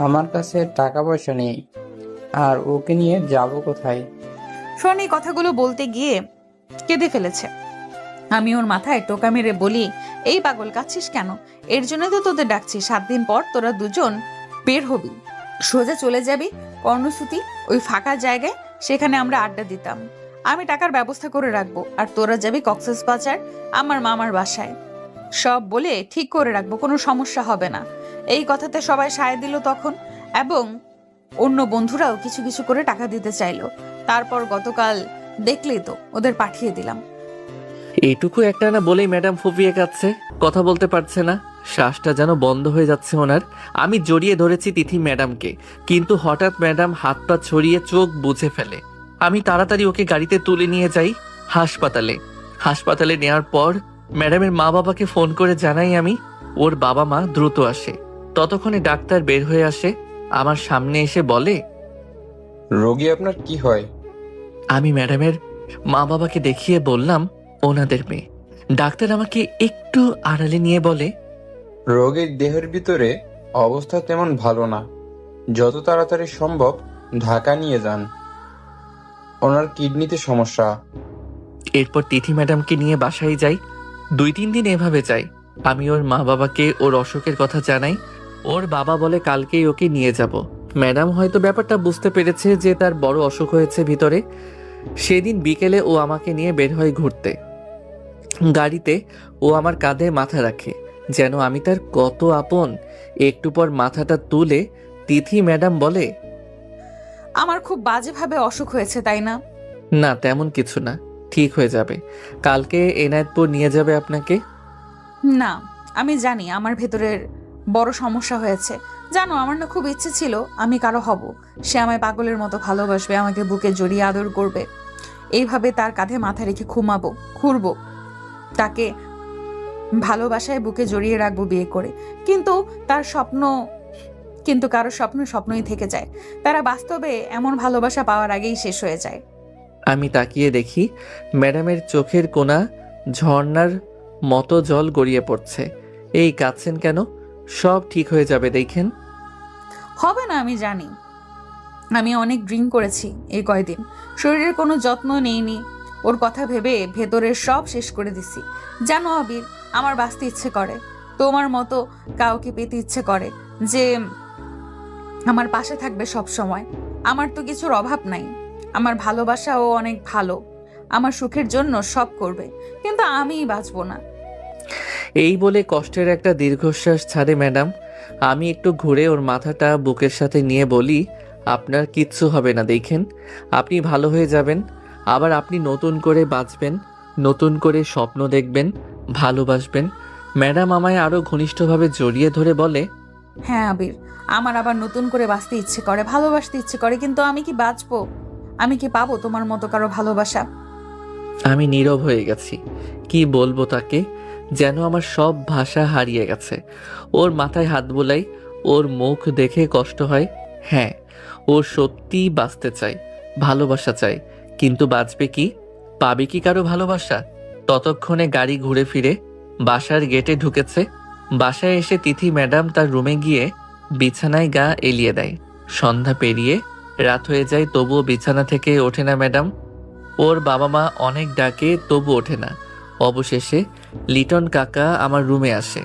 আমার কাছে টাকা পয়সা নেই, আর ওকে নিয়ে যাব কোথায়? সোহান এই কথাগুলো বলতে গিয়ে কেঁদে ফেলেছে। আমি ওর মাথায় টোকা মেরে বলি, এই পাগল কাঁদছিস কেন? এর জন্য তো তোদের ডাকছি। 7 দিন পর তোরা দুজন বের হবি, সোজা চলে যাবি কর্ণসূতি, ওই ফাঁকা জায়গায়। সেখানে আমরা আড্ডা দিতাম। আমি টাকার ব্যবস্থা করে রাখবো, আর তোরা যাবি কক্সবাজার আমার মামার বাসায়। সব বলে ঠিক করে রাখবো, কোনো সমস্যা হবে না। এই কথাতে সবাই সায় দিল তখন, এবং অন্য বন্ধুরাও কিছু কিছু করে টাকা দিতে চাইলো। তারপর গতকাল দেখলেই তো, ওদের পাঠিয়ে দিলাম। এইটুকু একটা না বলেই ম্যাডাম ফুপিয়ে কাচ্ছে, কথা বলতে পারছে না, শ্বাসটা যেন বন্ধ হয়ে যাচ্ছে ওনার। আমি জড়িয়ে ধরেছি তিথি ম্যাডামকে, কিন্তু হঠাৎ ম্যাডাম হাত পা ছড়িয়ে চোখ বুজে ফেলে। আমি তাড়াতাড়ি ওকে গাড়িতে তুলে নিয়ে যাই হাসপাতালে নেওয়ার পর ম্যাডামের মা বাবাকে ফোন করে জানাই আমি। ওর বাবা মা দ্রুত আসে। ততক্ষণে ডাক্তার বের হয়ে আসে, আমার সামনে এসে বলে, রোগী আপনার কি হয়? আমি ম্যাডামের মা বাবাকে দেখিয়ে বললাম ওনাদের মেয়ে। ডাক্তার আমাকে একটু আড়ালে নিয়ে বলে, রোগীর দেহের ভিতরে অবস্থা তেমন ভালো না, যত তাড়াতাড়ি সম্ভব ঢাকা নিয়ে যান, ওনার কিডনিতে সমস্যা। এরপর তিথি ম্যাডামকে নিয়ে বাসায় যাই। 2-3 দিন এভাবে যাই। আমি ওর মা বাবাকে ওর অসুখের কথা জানাই। ওর বাবা বলে কালকেই ওকে নিয়ে যাব। ম্যাডাম হয়তো ব্যাপারটা বুঝতে পেরেছে যে তার বড় অসুখ হয়েছে ভিতরে। সেদিন বিকেলে ও আমাকে নিয়ে বের হয় ঘুরতে। গাড়িতে ও আমার কাঁধে মাথা রাখে, যেন আমি তার কত আপন। একটু পর মাথাটা তুলে তিথি ম্যাডাম বলে, আমার খুব বাজেভাবে অসুখ হয়েছে, তাই না? না তেমন কিছু না, ঠিক হয়ে যাবে। কালকে এনায়েতপুর নিয়ে যাবে আপনাকে। না, আমি জানি আমার ভেতরের বড় সমস্যা হয়েছে। জানো, আমার না খুব ইচ্ছে ছিল আমি কারো হব, সে আমায় পাগলের মতো ভালোবাসবে, আমাকে বুকে জড়িয়ে আদর করবে, এইভাবে তার কাঁধে মাথা রেখে ঘুরবো, তাকে ভালোবাসায় বুকে জড়িয়ে রাখবো বিয়ে করে। কিন্তু কারো স্বপ্ন স্বপ্নই থেকে যায়, তারা বাস্তবে এমন ভালোবাসা পাওয়ার আগেই শেষ হয়ে যায়। আমি তাকিয়ে দেখি ম্যাডামের চোখের কোণা ঝর্ণার মতো জল গড়িয়ে পড়ছে। এই কাঁদছেন কেন? সব ঠিক হয়ে যাবে দেখেন। হবে না, আমি জানি। আমি অনেক ড্রিঙ্ক করেছি এই কয়দিন, শরীরের কোনো যত্ন নেইনি। ওর কথা ভেবে ভেতরের সব শেষ করে দিছি। জানো আবির, আমার বাঁচতে ইচ্ছে করে, তোমার মতো কাউকে পেতে ইচ্ছে করে যে আমার পাশে থাকবে সব সময়। আমার তো কিছুর অভাব নাই, আমার ভালোবাসাও অনেক ভালো, আমার সুখের জন্য সব করবে, কিন্তু আমিই বাঁচবো না। এই বলে কষ্টের একটা দীর্ঘশ্বাস ছাড়ে ম্যাডাম। আমি একটু ঘুরে ওর মাথাটা বুকের সাথে নিয়ে বলি, আপনার কিচ্ছু হবে না দেখেন, আপনি ভালো হয়ে যাবেন। আবার আপনি নতুন করে বাঁচবেন, নতুন করে স্বপ্ন দেখবেন, ভালোবাসবেন। ম্যাডাম আমায় আরো ঘনিষ্ঠভাবে জড়িয়ে ধরে বলে, হ্যাঁ আবির, আমার আবার নতুন করে বাঁচতে ইচ্ছে করে, ভালোবাসতে ইচ্ছে করে, কিন্তু আমি কি বাঁচবো? আমি কি পাবো তোমার মতো কারো ভালোবাসা? আমি নীরব হয়ে গেছি। কি বলবো তাকে, যেন আমার সব ভাষা হারিয়ে গেছে। ওর মাথায় হাত বোলাই, ওর মুখ দেখে কষ্ট হয়। হ্যাঁ, ও সত্যিই বাঁচতে চায়, ভালোবাসা চায়, কিন্তু বাঁচবে কি, পাবে কি কারো ভালোবাসা? ততক্ষণে গাড়ি ঘুরে ফিরে বাসার গেটে ঢুকেছে। বাসায় এসে তিথি ম্যাডাম তার রুমে গিয়ে বিছানায় গা এলিয়ে দেয়। সন্ধ্যা পেরিয়ে রাত হয়ে যায়, তবুও বিছানা থেকে ওঠে না ম্যাডাম। ওর বাবা মা অনেক ডাকে, তবু ওঠে না। অবশেষে লিটন কাকা আমার রুমে আসে।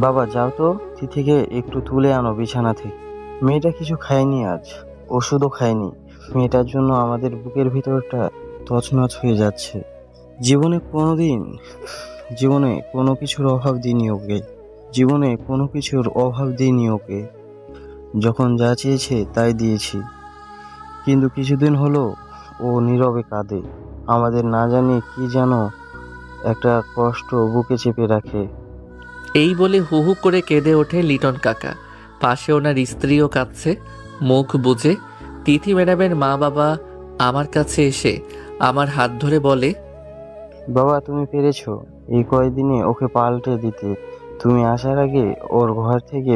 বাবা যাও তো, তিথিকে একটু তুলে আনো বিছানা থেকে। মেয়েটা কিছু খায়নি আজ, ওষুধও খায়নি। মেয়েটার জন্য আমাদের বুকের ভিতরটা তছনছ হয়ে যাচ্ছে। জীবনে কোনো কিছুর অভাব দিইনি ওকে, যখন যা চেয়েছে তাই দিয়েছি। কিন্তু কিছুদিন হলো ও নীরবে কাঁদে, আমাদের না জানিয়ে কি যেন একটা কষ্ট বুকে চেপে রাখে। এই বলে হু হু করে কেঁদে ওঠে লিটন কাকা। পাশে ওনার স্ত্রীও কাঁদছে, মুখ বুজে। তিথি ম্যাডামের মা বাবা আমার কাছে এসে আমার হাত ধরে বলে, বাবা তুমি পেরেছো এই কয়দিনে ওকে পাল্টে দিতে। তুমি আসার আগে ও ঘর থেকে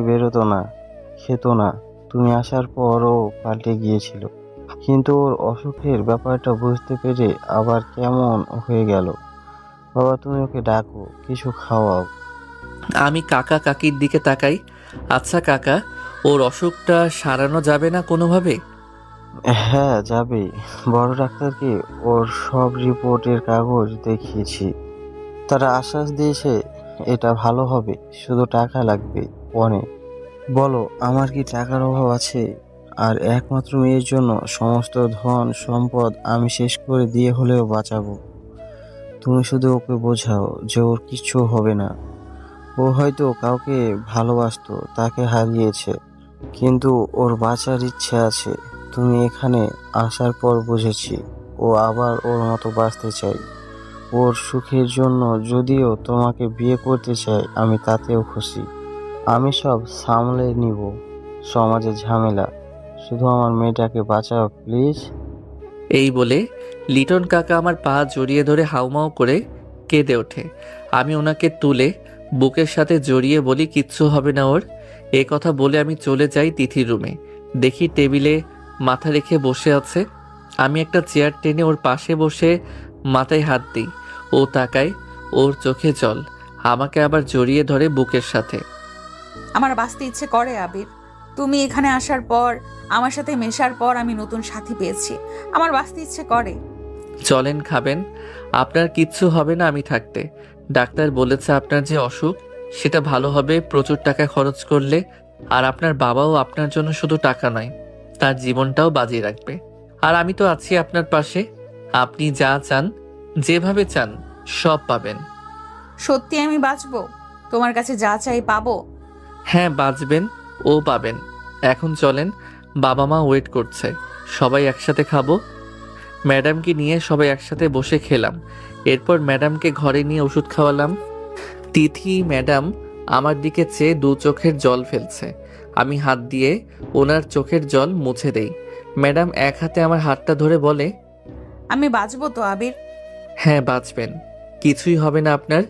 বেরোতো না, খেত না। তুমি আসার পর ও পাল্টে গিয়েছিল, কিন্তু ওর অসুখের ব্যাপারটা বুঝতে পেরে আবার কেমন হয়ে গেল। বাবা তুমি ওকে ডাকো, কিছু খাওয়াও। আমি কাকা কাকির দিকে তাকাই। আচ্ছা কাকা, ওর অসুখটা সারানো যাবে না কোনোভাবে? হ্যাঁ যাবে, বড় ডাক্তারকে ওর সব রিপোর্টের কাগজ দেখিয়েছি, তারা আশ্বাস দিয়েছে এটা ভালো হবে, শুধু টাকা লাগবে অনেক। বলো আমার কি টাকার অভাব আছে? আর একমাত্র মেয়ের জন্য সমস্ত ধন সম্পদ আমি শেষ করে দিয়ে হলেও বাঁচাবো। তুমি শুধু ওকে বোঝাও যে ওর কিচ্ছু হবে না, ও হয়তো কাউকে ভালোবাসতো, তাকে হারিয়েছে, কিন্তু ওর বাঁচার ইচ্ছে আছে। তুমি এখানে আসার পর বুঝেছি ও আবার ওর মতো বাঁচতে চাই। ওর সুখের জন্য যদিও তোমাকে বিয়ে করতে চাই, আমি তাতেও খুশি। আমি সব সামলে নিব, সমাজের ঝামেলা। শুধু আমার মেয়েটাকে বাঁচাও প্লিজ। এই বলে লিটন কাকা আমার পা জড়িয়ে ধরে হাউমাউ করে কেঁদে ওঠে। আমি ওনাকে তুলে বুকের সাথে জড়িয়ে বলি, কিচ্ছু হবে না ওর। এ কথা বলে আমি চলে যাই তিথির রুমে। দেখি টেবিলে মাথা রেখে বসে আছে। আমি একটা চেয়ার টেনে ওর পাশে বসে মাথায় হাত দিই। ও তাকায়, ওর চোখে জল। আমাকে আবার জড়িয়ে ধরে বুকের সাথে। আমার বাঁচতে ইচ্ছে করে আবির। তুমি এখানে আসার পর, আমার সাথে মেশার পর আমি নতুন সাথী পেয়েছি। আমার বাঁচতে ইচ্ছে করে। চলেন, খাবেন। আপনার কিচ্ছু হবে না আমি থাকতে। ডাক্তার বলেছে আপনার যে অসুখ সেটা ভালো হবে প্রচুর টাকা খরচ করলে। আর আপনার বাবাও আপনার জন্য শুধু টাকা নয়, তার জীবনটাও বাজিয়ে রাখবে। আর আমি তো আছি আপনার পাশে। আপনি যা চান, যেভাবে চান, সব পাবেন। সত্যি আমি বাঁচবো? তোমার কাছে যা চাই পাবো? হ্যাঁ, বাঁচবেন ও পাবেন। এখন চলেন, বাবা মা ওয়েট করছে। সবাই একসাথে খাবো। ম্যাডামকে নিয়ে সবাই একসাথে বসে খেলাম। এরপর ম্যাডামকে ঘরে নিয়ে ওষুধ খাওয়ালাম। তিথি ম্যাডাম আমার দিকে চেয়ে দু চোখের জল ফেলছে। আমি হাত দিয়ে ওনার চোখের জল মুছে দেই। ম্যাডাম এক হাতে আমার হাতটা ধরে বলে, আমি বাঁচবো তো আবির? হ্যাঁ বাঁচবেন, কিছুই হবে না আপনার।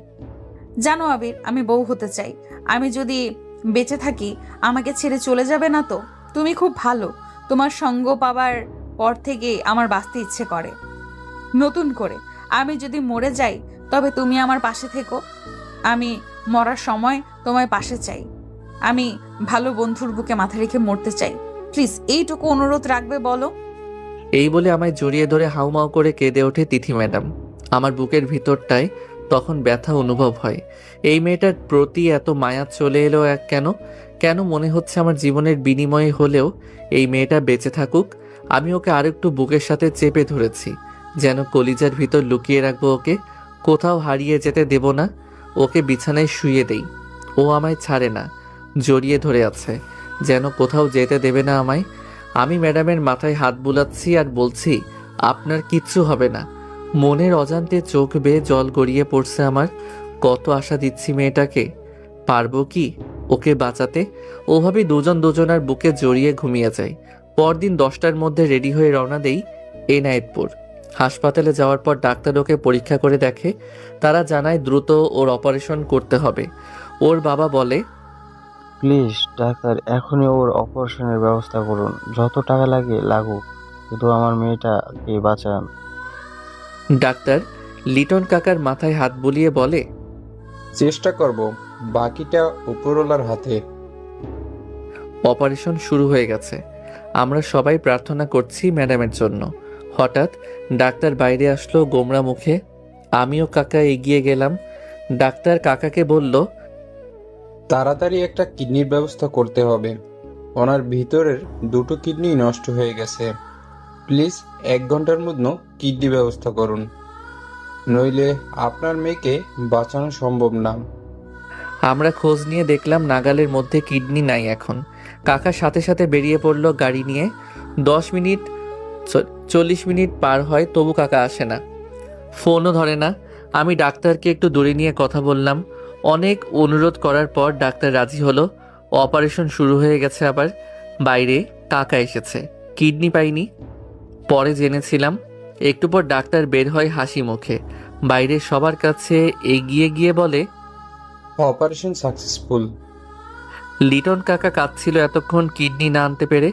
জানো আবির, আমি বউ হতে চাই। আমি যদি বেঁচে থাকি আমাকে ছেড়ে চলে যাবে না তো? তুমি খুব ভালো। তোমার সঙ্গ পাবার পর থেকেই আমার বাঁচতে ইচ্ছে করে নতুন করে। আমি যদি মরে যাই তবে তুমি আমার পাশে থেকো। আমি মরার সময় তোমায় পাশে চাই। আমি ভালো বন্ধুর বুকে মাথা রেখে মরতে চাই। প্লিজ এইটুকু অনুরোধ রাখবে বলো? এই বলে আমায় জড়িয়ে ধরে হাউমাউ করে কেঁদে ওঠে তিথি ম্যাডাম। আমার বুকের ভিতরটায় তখন ব্যথা অনুভব হয়। এই মেয়েটার প্রতি এত মায়া চলে এলো কেন? কেন মনে হচ্ছে আমার জীবনের বিনিময়ে হলেও এই মেয়েটা বেঁচে থাকুক। আমি ওকে আরেকটু বুকের সাথে চেপে ধরেছি, যেন কলিজার ভিতর লুকিয়ে রাখবো ওকে, কোথাও হারিয়ে যেতে দেব না। ওকে বিছানায় শুয়ে দেই, ও আমায় ছাড়ে না, জড়িয়ে ধরে আছে, যেন কোথাও যেতে দেবে না আমায়। আমি ম্যাডামের মাথায় হাত বুলাচ্ছি আর বলছি, আপনার কিচ্ছু হবে না। মনের অজান্তে চোখ বেয়ে জল গড়িয়ে পড়ছে আমার। কত আশা দিচ্ছি মেয়েটাকে, পারবো কি ওকে বাঁচাতে? ওভাবে দুজন দুজনার বুকে জড়িয়ে ঘুমিয়ে যাই। পরদিন 10টার মধ্যে রেডি হয়ে রওনা দেই এনায়েতপুর। হাসপাতালে যাওয়ার পর ডাক্তার ওকে পরীক্ষা করে দেখে। তারা জানায় দ্রুত ওর অপারেশন করতে হবে। ওর বাবা বলে, প্লিজ ডাক্তার, এখনই ওর অপারেশনের ব্যবস্থা করুন। যত টাকা লাগে লাগুক, শুধু আমার মেয়েটাকে বাঁচান। ডাক্তার লিটন কাকার মাথায় হাত বুলিয়ে বলে, চেষ্টা করব, বাকিটা উপরওয়ালার হাতে। অপারেশন শুরু হয়ে গেছে। আমরা সবাই প্রার্থনা করছি ম্যাডামের জন্য। হঠাৎ ডাক্তার বাইরে আসলো গোমরা মুখে। আমিও কাকা এগিয়ে গেলাম। ডাক্তার কাকাকে বলল, তাড়াতাড়ি একটা কিডনির ব্যবস্থা করতে হবে। ওনার ভিতরের দুটো কিডনি নষ্ট হয়ে গেছে। প্লিজ 1 ঘন্টার মধ্যে কিডনি ব্যবস্থা করুন, নইলে আপনার মেয়েকে বাঁচানো সম্ভব না। আমরা খোঁজ নিয়ে দেখলাম নাগালের মধ্যে কিডনি নাই এখন। কাকার সাথে সাথে বেরিয়ে পড়লো গাড়ি নিয়ে। 10 মিনিট 40 মিনিট পার হয়, তবু কাকা আসে না, ফোনও ধরে না। আমি ডাক্তারকে একটু দূরে নিয়ে কথা বললাম। অনেক অনুরোধ করার পর ডাক্তার রাজি হলো। অপারেশন শুরু হয়ে গেছে আবার। বাইরে কাকা এসেছে, কিডনি পাইনি, পরে জেনেছিলাম। একটু পর ডাক্তার বের হয় হাসি মুখে, বাইরে সবার কাছে এগিয়ে গিয়ে বলে, অপারেশন সাকসেসফুল। লিটন কাকা কাঁদছিল এতক্ষণ কিডনি না আনতে পেরে।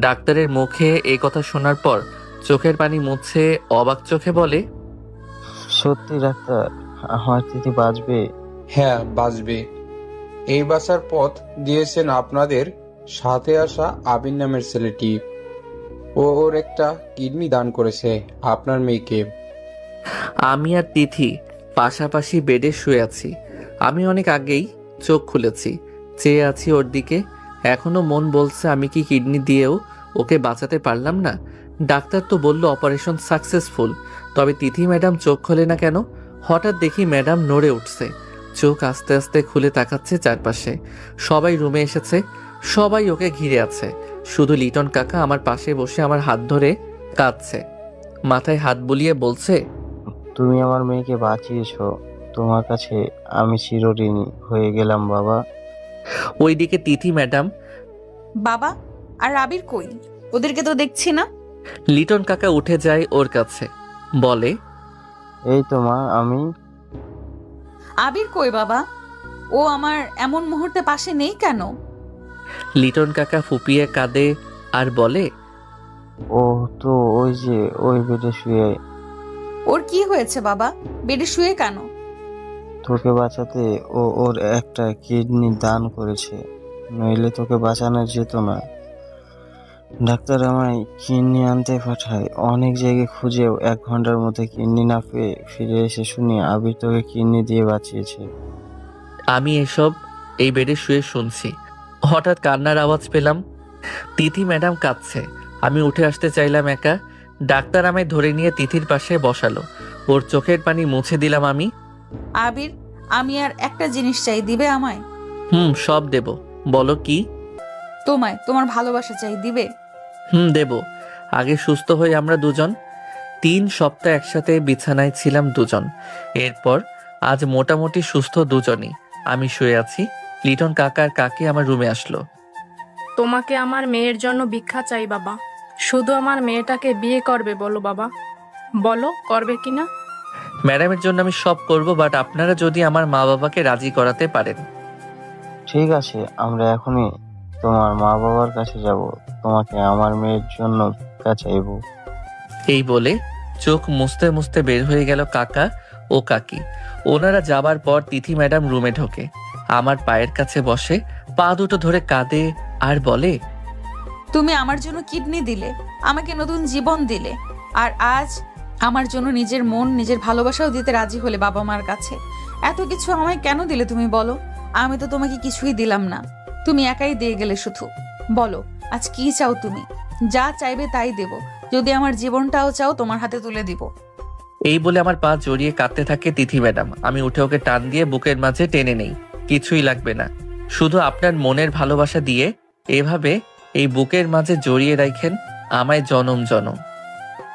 ডাক্তারের মুখে এই কথা শোনার পর চোখের পানি মুছে অবাক চোখে বলে, সত্যি ডাক্তার, আমার তিথি বাঁচবে? হ্যাঁ, বাঁচবে। এই বাঁচার পথ দিয়েছেন আপনাদের সাথে আসা আবির নামের ছেলেটি। ওর একটা কিডনি দান করেছে আপনার মেয়েকে। আমি আর তিথি পাশাপাশি বেডে শুয়ে আছি। আমি অনেক আগেই চোখ খুলেছি, চেয়ে আছি ওর দিকে। এখনো মন বলছে, আমি কি কিডনি দিয়েও ওকে বাঁচাতে পারলাম না? ডাক্তার তো বলল অপারেশন সাকসেসফুল, তবে তিথি ম্যাডাম চোখ খোলে না কেন? হঠাৎ দেখি ম্যাডাম নড়ে উঠছে, চোখ আস্তে আস্তে খুলে তাকাচ্ছে চারপাশে। সবাই রুমে এসেছে, সবাই ওকে ঘিরে আছে। শুধু লিটন কাকা আমার পাশে বসে আমার হাত ধরে কাঁদছে, মাথায় হাত বুলিয়ে বলছে, তুমি আমার মেয়েকে বাঁচিয়েছো, তোমার কাছে আমি চিরঋণী হয়ে গেলাম বাবা। ওইদিকে তিথি ম্যাডাম। বাবা আর আবির কই? ওদেরকে তো দেখছি না। লিটন কাকা উঠে যায় ওর কাছে, বলে, এই তো মা, আমি। আবির কই বাবা? ও আমার এমন মুহূর্তে পাশে নেই কেন? লিটন কাকা ফুপিয়ে কাঁদে আর বলে, ও তো ওই যে ওই বেডে শুয়ে। ওর কি হয়েছে বাবা? বেডে শুয়ে কেন? তোকে বাঁচাতে ও ওর একটা কিডনি দান করেছে, নইলে তোকে বাঁচানো যেত না। ডাক্তার আমায় কিডনি আনতে পাঠায়, অনেক জায়গায় খুঁজেও 1 ঘন্টার মধ্যে কিডনি না পেয়ে ফিরে এসে শুনি আবির তোকে কিডনি দিয়ে বাঁচিয়েছে। আমি এসব এই বেডে শুয়ে শুনছি, হঠাৎ কান্নার আওয়াজ পেলাম। তিথি ম্যাডাম কাঁদছে। আমি উঠে আসতে চাইলাম একা। ডাক্তার আমায় ধরে নিয়ে তিথির পাশে বসালো, ওর চোখের পানি মুছে দিলাম আমি। আবির, আমি আর একটা জিনিস চাই, দিবে আমায়? সব দেব, বলো কি? তোমায়, তোমার ভালোবাসা চাই, দিবে? দেব। আগে সুস্থ হই আমরা দুজন। 3 সপ্তাহ একসাথে বিছানায় ছিলাম দুজন। এরপর আজ মোটামুটি সুস্থ দুজনই। আমি শুয়ে আছি, লিটন কাকা আর কাকি আমার রুমে আসলো। তোমাকে আমার মেয়ের জন্য ভিক্ষা চাই বাবা। শুধু আমার মেয়েটাকে বিয়ে করবে বলো বাবা, বলো করবে কিনা? ম্যাডামের জন্য আমি সব করব, বাট আপনারা যদি আমার মা বাবাকে রাজি করাতে পারেন। ঠিক আছে, আমরা এখনই তোমার মা বাবার কাছে যাব, তোমাকে আমার মেয়ের জন্য ভিক্ষা চাইবো। এই বলে চোখ মুছতে মুছতে বের হয়ে গেল কাকা ও কাকি। ওনারা যাবার পর তিথি ম্যাডাম রুমে ঢোকে, আমার পায়ের কাছে বসে, পা দুটো ধরে কাঁদে আর বলে, তুমি আমার জন্য কিডনি দিলে, আমাকে নতুন জীবন দিলে, আর আজ আমার জন্য নিজের মন, নিজের ভালোবাসাও দিতে রাজি হলে বাবা মার কাছে। এত কিছু আমায় কেন দিলে তুমি বলো? আমি তো তোমাকে কিছুই দিলাম না, তুমি একাই দিয়ে গেলে শুধু। বলো আজ কি চাও তুমি? যা চাইবে তাই দেব, যদি আমার জীবনটাও চাও তোমার হাতে তুলে দিব। এই বলে আমার পা জড়িয়ে কাঁদতে থাকে তিথি ম্যাডাম। আমি উঠে ওকে টান দিয়ে বুকের মাঝে টেনে নেই। কিছুই লাগবে না, শুধু আপনার মনের ভালোবাসা দিয়ে এভাবে এই বুকের মাঝে জড়িয়ে রাখেন আমায় জনম জনম।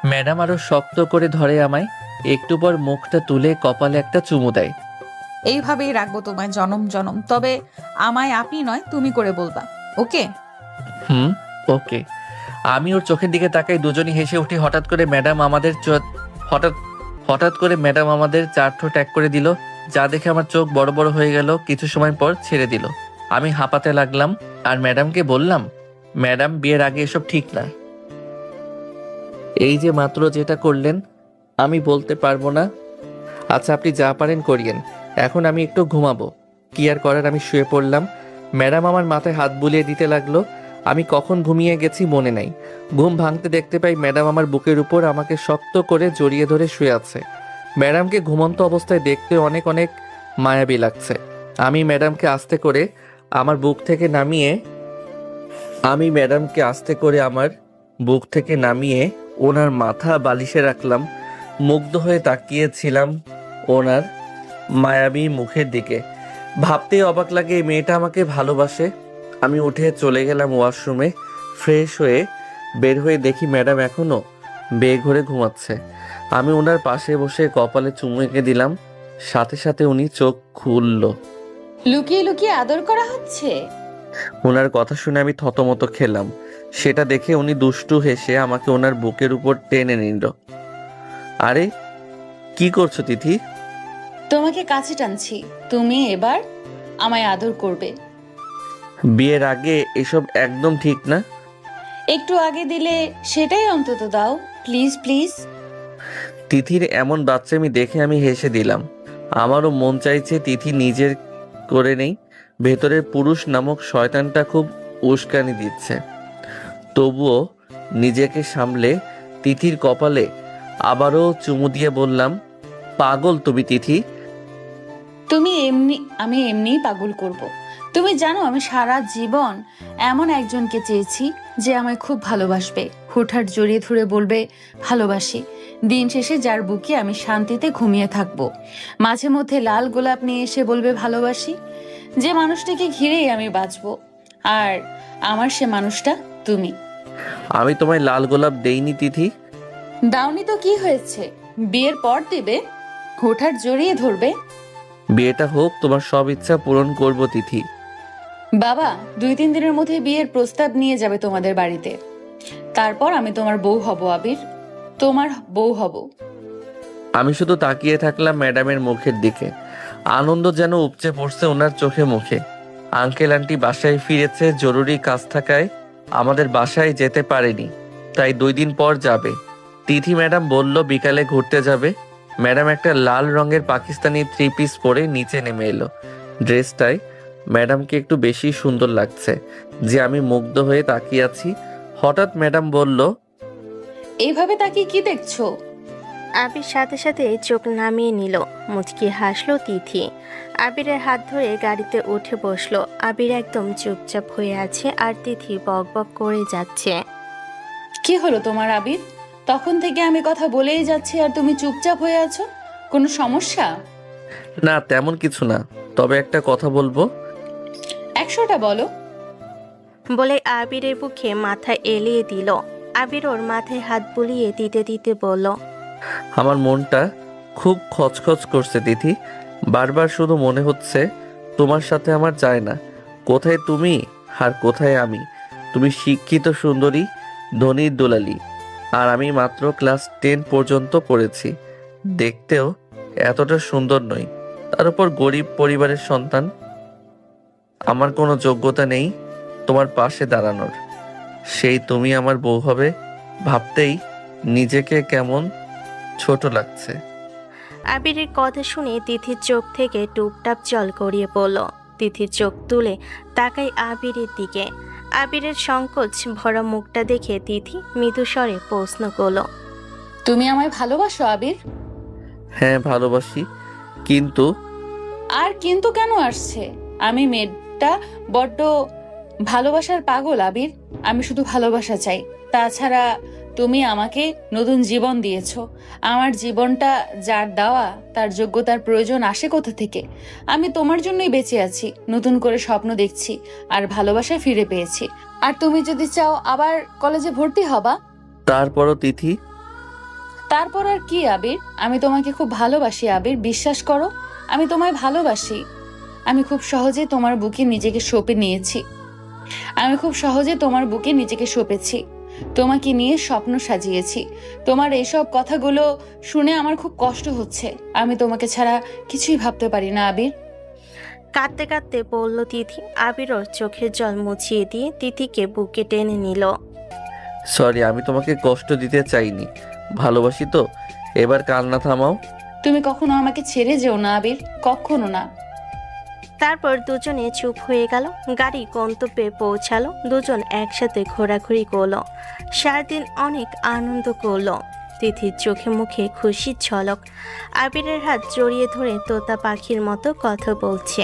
ম্যাডাম আরো শক্ত করে ধরে আমায়, একটু পর মুখটা তুলে কপালে একটা চুমু দেয়। এইভাবেই রাখবো তোমায় জনম জনম, তবে আমায় আপনি নয় তুমি করে বলবা, ওকে? ওকে। আমি ওর চোখের দিকে তাকাই, দুজনই হেসে উঠি। হঠাৎ করে ম্যাডাম আমাদের 4 ঠোঁট এক করে দিল, যা দেখে আমার চোখ বড় বড় হয়ে গেল। কিছু সময় পর ছেড়ে দিল। আমি হাঁপাতে লাগলাম আর ম্যাডামকে বললাম, ম্যাডাম বিয়ের আগে এসব ঠিক না। এই যে মাত্র যেটা করলেন আমি বলতে পারবো না। আচ্ছা আপনি যা পারেন করিয়েন, এখন আমি একটু ঘুমাবো। কি আর করার, আমি শুয়ে পড়লাম। ম্যাডাম আমার মাথায় হাত বুলিয়ে দিতে লাগলো। আমি কখন ঘুমিয়ে গেছি মনে নাই। ঘুম ভাঙতে দেখতে পাই ম্যাডাম আমার বুকের উপর আমাকে শক্ত করে জড়িয়ে ধরে শুয়ে আছে। ম্যাডামকে ঘুমন্ত অবস্থায় দেখতে অনেক অনেক মায়াবী লাগছে। আমি ম্যাডামকে আস্তে করে আমার বুক থেকে নামিয়ে ওনার মাথা বালিশে রাখলাম। মুগ্ধ হয়ে তাকিয়েছিলাম ওনার মায়াবী মুখের দিকে। ভাবতেই অবাক লাগে এই মেয়েটা আমাকে ভালোবাসে। আমি উঠে চলে গেলাম ওয়াশরুমে। ফ্রেশ হয়ে বের হয়ে দেখি ম্যাডাম এখনো বেঘরে ঘুমাচ্ছে। আমি ওনার পাশে বসে কপালে চুমু এঁকে দিলাম, সাথে সাথে উনি চোখ খুলল। লুকিয়ে লুকিয়ে আদর করা হচ্ছে? ওনার কথা শুনে আমি থতমত খেলাম। সেটা দেখে উনি দুষ্টু হেসে আমাকে ওনার বুকের উপর টেনে নিল। আরে কি করছো তিথি? তোমাকে কাছে টানছি, তুমি এবার আমায় আদর করবে। বিয়ের আগে এসব একদম ঠিক না। একটু আগে দিলে সেটাই অন্তত দাও, প্লিজ প্লিজ। তিথির এমন বাচ্চামি দেখে আমি হেসে দিলাম। আমারও মন চাইছে তিথি নিজের করে নেই। ভেতরের পুরুষ নামক শয়তানটা খুব উস্কানি দিচ্ছে। তবুও নিজেকে সামলে তিথির কপালে আবারও চুমু দিয়ে বললাম, পাগল তুমি তিথি। আমি এমনিই পাগল করব। তুমি জানো আমি সারা জীবন এমন একজনকে চেয়েছি যে আমায় খুব ভালোবাসবে, হুটহাট জড়িয়ে ধরে বলবে ভালোবাসি। দিন শেষে যার বুকে আমি শান্তিতে ঘুমিয়ে থাকবো। মাঝে মধ্যে লাল গোলাপ নিয়ে এসে বলবে ভালোবাসি। যে মানুষটাকে ঘিরেই আমি বাঁচবো। আর আমার সে মানুষটা তুমি। আমি তোমায় লাল গোলাপ দেইনি তিথি। দাওনি তো কি হয়েছে, বিয়ের পর দেবে। হুটহাট জড়িয়ে ধরবে। বিয়েটা হোক, তোমার সব ইচ্ছা পূরণ করব তিথি। বাবা 2-3 দিনের মধ্যে বিয়ের প্রস্তাব নিয়ে যাবে তোমাদের বাড়িতে। তারপর আমি তোমার বউ হব আবির, তোমার বউ হব। আমি শুধু তাকিয়ে থাকলাম ম্যাডামের মুখের দিকে। আনন্দ যেন উপচে পড়ছে ওনার চোখে মুখে। আঙ্কেল আন্টি বাসায় ফিরেছে, জরুরি কাজ থাকায় আমাদের বাসায় যেতে পারেনি, তাই 2 দিন পর যাবে। তিথি ম্যাডাম বলল বিকালে ঘুরতে যাবে। ম্যাডাম একটা লাল রঙের পাকিস্তানি 3 পিস পরে নিচে নেমে এলো। ড্রেসটায় ম্যাডামকে একটু বেশি সুন্দর লাগছে যে আমি মুগ্ধ হয়ে তাকিয়ে আছি। হঠাৎ ম্যাডাম বলল, এইভাবে তাকিয়ে কি দেখছো? আবির সাথে সাথে চোখ নামিয়ে নিল। মুচকি হাসলো তিথি। আবিরের হাত ধরে গাড়িতে উঠে বসলো। আবির একদম চুপচাপ হয়ে আছে আর তিথি বক বক করে যাচ্ছে। কি হলো তোমার আবির? তখন থেকে আমি কথা বলেই যাচ্ছি আর তুমি চুপচাপ হয়ে আছো। কোনো সমস্যা? না তেমন কিছু না, তবে একটা কথা বলবো। 100টা বলো। বলে আবিরের বুকে মাথা এলিয়ে দিল। আবির ওর মাথায় হাত বুলিয়ে দিতে দিতে বলল, আমার মনটা খুব খচখচ করছে তিথি। বারবার শুধু মনে হচ্ছে তোমার সাথে আমার যায় না। কোথায় তুমি আর কোথায় আমি? তুমি শিক্ষিত সুন্দরী, ধনীর দুলালি, আর আমি মাত্র ক্লাস 10 পর্যন্ত পড়েছি। দেখতেও এতটা সুন্দর নই, তার উপর গরিব পরিবারের সন্তান। আমার কোনো যোগ্যতা নেই তোমার পাশে দাঁড়ানোর। সেই তুমি আমার বউ হবে ভাবতেই নিজেকে কেমন ছোট লাগছে। আবিরের কথা শুনে তিথির চোখ থেকে টুপটাপ জল গড়িয়ে পড়ল। তিথির চোখ তুলে তাকায় আবিরের দিকে। আবিরের সংকোচ ভরা মুখটা দেখে তিথি মৃদু স্বরে প্রশ্ন করল, তুমি আমায় ভালোবাসো আবির? হ্যাঁ ভালোবাসি, কিন্তু আর কিন্তু কেন আসছে? আমি মেয়েটা বড্ড ভালোবাসার পাগল আবির। আমি শুধু ভালোবাসা চাই। তাছাড়া তুমি আমাকে নতুন জীবন দিয়েছো। আমার জীবনটা যার দেওয়া তার যোগ্যতার প্রয়োজন আসে কোথা থেকে? আমি তোমার জন্যই বেঁচে আছি, নতুন করে স্বপ্ন দেখছি আর ভালোবাসায় ফিরে পেয়েছি। আর তুমি যদি চাও আবার কলেজে ভর্তি হবা। তারপরও তিথি। তারপর আর কি আবির? আমি তোমাকে খুব ভালোবাসি আবির, বিশ্বাস করো। আমি তোমায় ভালোবাসি। আমি খুব সহজে তোমার বুকে নিজেকে সঁপে নিয়েছি। আমি খুব সহজে তোমার বুকে নিজেকে সঁপেছি। তোমাকে নিয়ে স্বপ্ন সাজিয়েছি। তোমার এইসব কথাগুলো শুনে আমার খুব কষ্ট হচ্ছে। আমি তোমাকে ছাড়া কিছুই ভাবতে পারি না আবির। কাঁদতে কাঁদতে বলল তিথি। আবির ওর চোখের জল মুছিয়ে দিয়ে তিথিকে বুকে টেনে নিল। সরি, আমি তোমাকে কষ্ট দিতে চাইনি। ভালোবাসি তো, এবার কান্না থামাও। তুমি কখনো আমাকে ছেড়ে যেও না আবির, কখনো না। তারপর দুজনে চুপ হয়ে গেল। গাড়ি গন্তব্যে পৌঁছালো। দুজন একসাথে ঘোরাঘুরি করলো। সারাদিন অনেক আনন্দ করলো। তিথির চোখে মুখে খুশির ঝলক। আবিরের হাত জড়িয়ে ধরে তোতা পাখির মতো কথা বলছে।